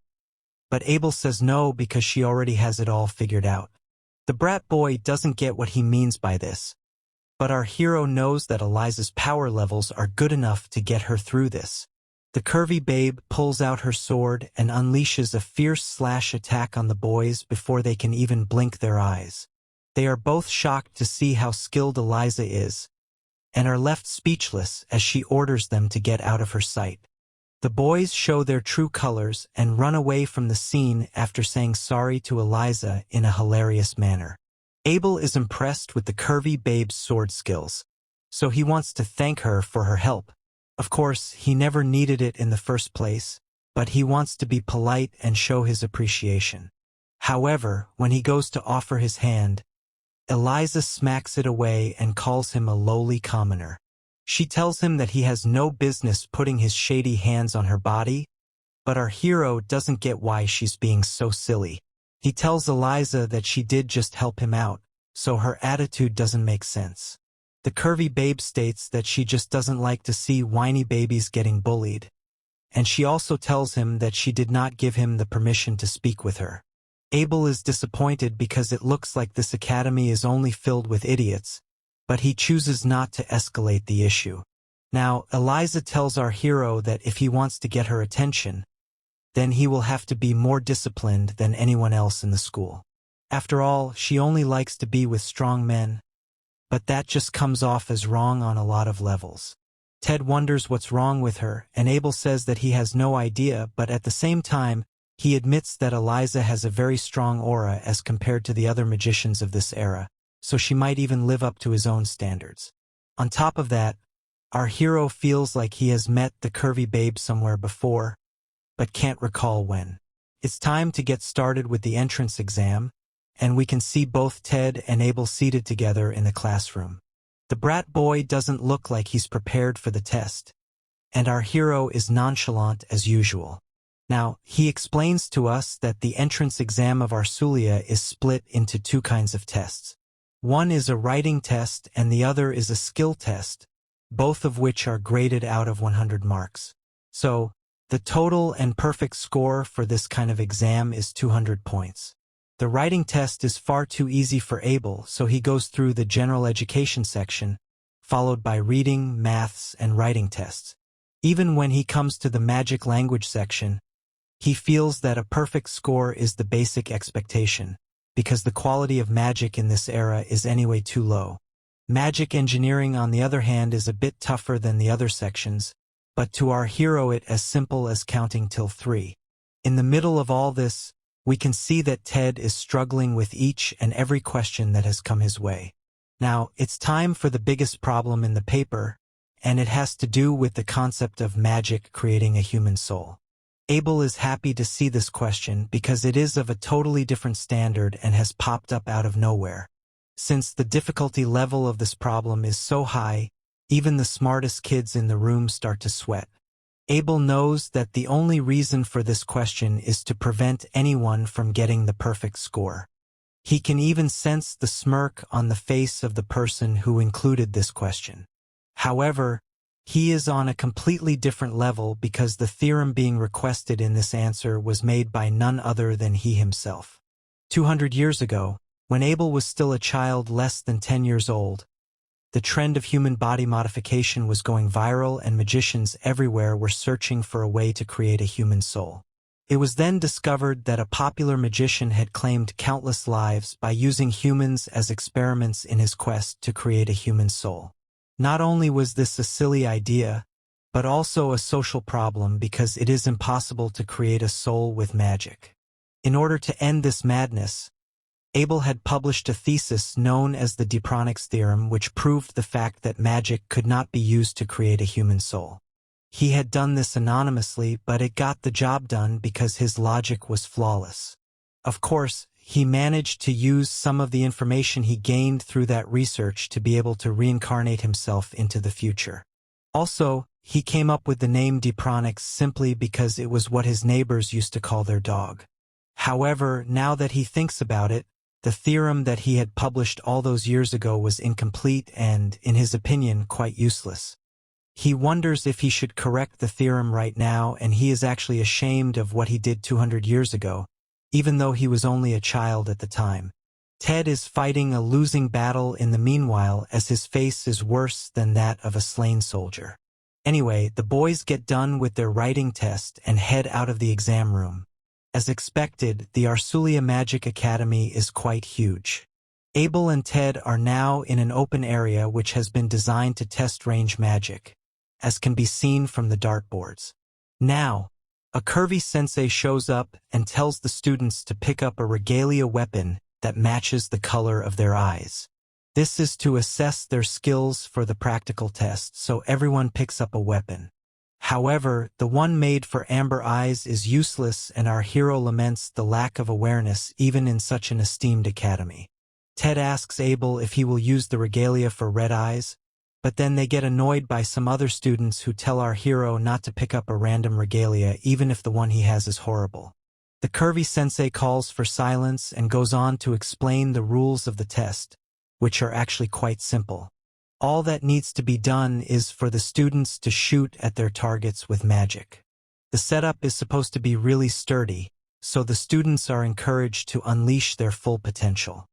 but Abel says no because she already has it all figured out. The brat boy doesn't get what he means by this, but our hero knows that Eliza's power levels are good enough to get her through this. The curvy babe pulls out her sword and unleashes a fierce slash attack on the boys before they can even blink their eyes. They are both shocked to see how skilled Eliza is, and are left speechless as she orders them to get out of her sight. The boys show their true colors and run away from the scene after saying sorry to Eliza in a hilarious manner. Abel is impressed with the curvy babe's sword skills, so he wants to thank her for her help. Of course, he never needed it in the first place, but he wants to be polite and show his appreciation. However, when he goes to offer his hand, Eliza smacks it away and calls him a lowly commoner. She tells him that he has no business putting his shady hands on her body, but our hero doesn't get why she's being so silly. He tells Eliza that she did just help him out, so her attitude doesn't make sense. The curvy babe states that she just doesn't like to see whiny babies getting bullied, and she also tells him that she did not give him the permission to speak with her. Abel is disappointed because it looks like this academy is only filled with idiots, but he chooses not to escalate the issue. Now, Eliza tells our hero that if he wants to get her attention, then he will have to be more disciplined than anyone else in the school. After all, she only likes to be with strong men, but that just comes off as wrong on a lot of levels. Ted wonders what's wrong with her, and Abel says that he has no idea, but at the same time, he admits that Eliza has a very strong aura as compared to the other magicians of this era, so she might even live up to his own standards. On top of that, our hero feels like he has met the curvy babe somewhere before, but can't recall when. It's time to get started with the entrance exam, and we can see both Ted and Abel seated together in the classroom. The brat boy doesn't look like he's prepared for the test, and our hero is nonchalant as usual. Now, he explains to us that the entrance exam of Arsulia is split into 2 kinds of tests. One is a writing test and the other is a skill test, both of which are graded out of 100 marks. So, the total and perfect score for this kind of exam is 200 points. The writing test is far too easy for Abel, so he goes through the general education section, followed by reading, maths, and writing tests. Even when he comes to the magic language section, he feels that a perfect score is the basic expectation, because the quality of magic in this era is anyway too low. Magic engineering, on the other hand, is a bit tougher than the other sections, but to our hero it as simple as counting till 3. In the middle of all this, we can see that Ted is struggling with each and every question that has come his way. Now, it's time for the biggest problem in the paper, and it has to do with the concept of magic creating a human soul. Abel is happy to see this question because it is of a totally different standard and has popped up out of nowhere. Since the difficulty level of this problem is so high, even the smartest kids in the room start to sweat. Abel knows that the only reason for this question is to prevent anyone from getting the perfect score. He can even sense the smirk on the face of the person who included this question. However, he is on a completely different level because the theorem being requested in this answer was made by none other than he himself. 200 years ago, when Abel was still a child less than 10 years old, the trend of human body modification was going viral and magicians everywhere were searching for a way to create a human soul. It was then discovered that a popular magician had claimed countless lives by using humans as experiments in his quest to create a human soul. Not only was this a silly idea, but also a social problem because it is impossible to create a soul with magic. In order to end this madness, Abel had published a thesis known as the Depronics theorem, which proved the fact that magic could not be used to create a human soul. He had done this anonymously, but it got the job done because his logic was flawless. Of course, he managed to use some of the information he gained through that research to be able to reincarnate himself into the future. Also, he came up with the name Depronics simply because it was what his neighbors used to call their dog. However, now that he thinks about it, the theorem that he had published all those years ago was incomplete and, in his opinion, quite useless. He wonders if he should correct the theorem right now, and he is actually ashamed of what he did 200 years ago, even though he was only a child at the time. Ted is fighting a losing battle in the meanwhile, as his face is worse than that of a slain soldier. Anyway, the boys get done with their writing test and head out of the exam room. As expected, the Arsulia Magic Academy is quite huge. Abel and Ted are now in an open area which has been designed to test range magic, as can be seen from the dartboards. Now, a curvy sensei shows up and tells the students to pick up a regalia weapon that matches the color of their eyes. This is to assess their skills for the practical test, so everyone picks up a weapon. However, the one made for amber eyes is useless, and our hero laments the lack of awareness even in such an esteemed academy. Ted asks Abel if he will use the regalia for red eyes, but then they get annoyed by some other students who tell our hero not to pick up a random regalia even if the one he has is horrible. The curvy sensei calls for silence and goes on to explain the rules of the test, which are actually quite simple. All that needs to be done is for the students to shoot at their targets with magic. The setup is supposed to be really sturdy, so the students are encouraged to unleash their full potential.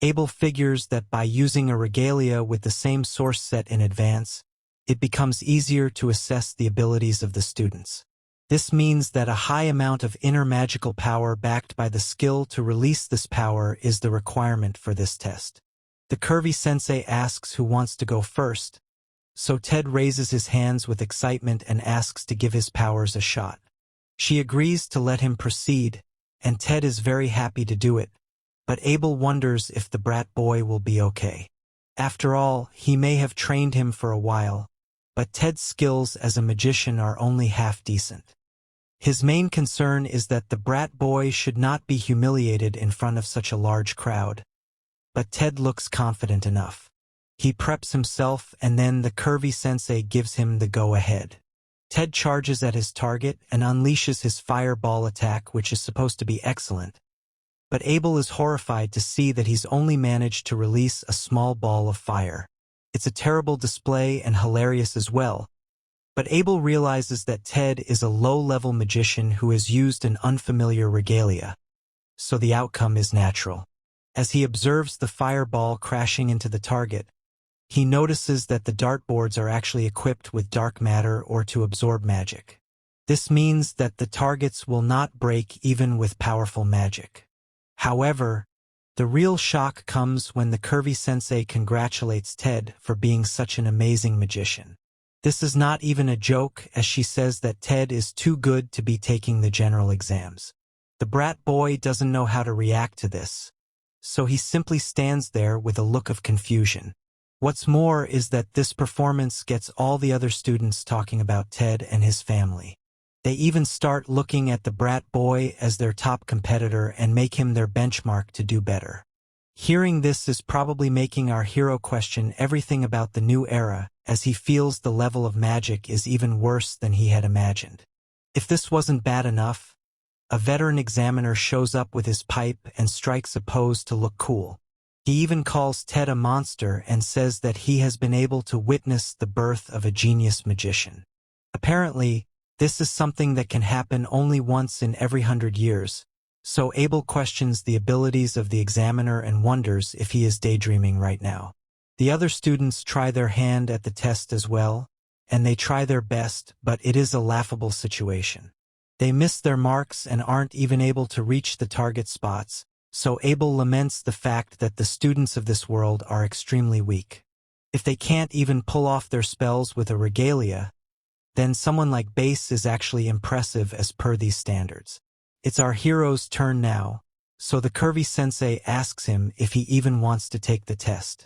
Abel figures that by using a regalia with the same source set in advance, it becomes easier to assess the abilities of the students. This means that a high amount of inner magical power backed by the skill to release this power is the requirement for this test. The curvy sensei asks who wants to go first, so Ted raises his hands with excitement and asks to give his powers a shot. She agrees to let him proceed, and Ted is very happy to do it, but Abel wonders if the brat boy will be okay. After all, he may have trained him for a while, but Ted's skills as a magician are only half decent. His main concern is that the brat boy should not be humiliated in front of such a large crowd. But Ted looks confident enough. He preps himself, and then the curvy sensei gives him the go-ahead. Ted charges at his target and unleashes his fireball attack, which is supposed to be excellent. But Abel is horrified to see that he's only managed to release a small ball of fire. It's a terrible display and hilarious as well. But Abel realizes that Ted is a low-level magician who has used an unfamiliar regalia, so the outcome is natural. As he observes the fireball crashing into the target, he notices that the dartboards are actually equipped with dark matter or to absorb magic. This means that the targets will not break even with powerful magic. However, the real shock comes when the curvy sensei congratulates Ted for being such an amazing magician. This is not even a joke, as she says that Ted is too good to be taking the general exams. The brat boy doesn't know how to react to this, so he simply stands there with a look of confusion. What's more is that this performance gets all the other students talking about Ted and his family. They even start looking at the brat boy as their top competitor and make him their benchmark to do better. Hearing this is probably making our hero question everything about the new era, as he feels the level of magic is even worse than he had imagined. If this wasn't bad enough, a veteran examiner shows up with his pipe and strikes a pose to look cool. He even calls Ted a monster and says that he has been able to witness the birth of a genius magician. Apparently, this is something that can happen only once in every 100 years, so Abel questions the abilities of the examiner and wonders if he is daydreaming right now. The other students try their hand at the test as well, and they try their best, but it is a laughable situation. They miss their marks and aren't even able to reach the target spots, so Abel laments the fact that the students of this world are extremely weak. If they can't even pull off their spells with a regalia, then someone like Base is actually impressive as per these standards. It's our hero's turn now, so the curvy sensei asks him if he even wants to take the test.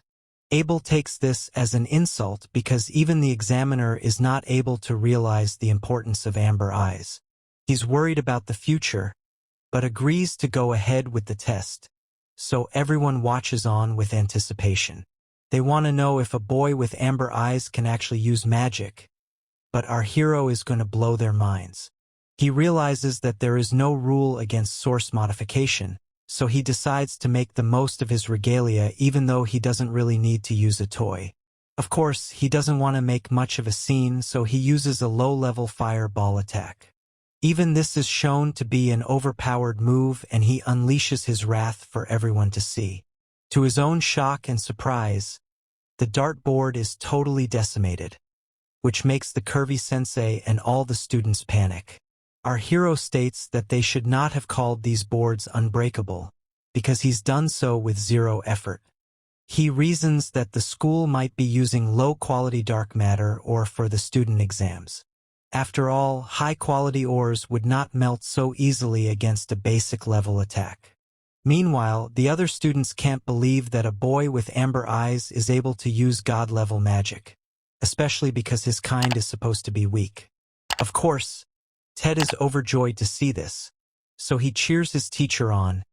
Abel takes this as an insult because even the examiner is not able to realize the importance of amber eyes. He's worried about the future, but agrees to go ahead with the test, so everyone watches on with anticipation. They want to know if a boy with amber eyes can actually use magic, but our hero is going to blow their minds. He realizes that there is no rule against source modification, so he decides to make the most of his regalia even though he doesn't really need to use a toy. Of course, he doesn't want to make much of a scene, so he uses a low-level fireball attack. Even this is shown to be an overpowered move, and he unleashes his wrath for everyone to see. To his own shock and surprise, the dartboard is totally decimated, which makes the curvy sensei and all the students panic. Our hero states that they should not have called these boards unbreakable, because he's done so with zero effort. He reasons that the school might be using low-quality dark matter or for the student exams. After all, high-quality ores would not melt so easily against a basic-level attack. Meanwhile, the other students can't believe that a boy with amber eyes is able to use god-level magic, especially because his kind is supposed to be weak. Of course, Ted is overjoyed to see this, so he cheers his teacher on,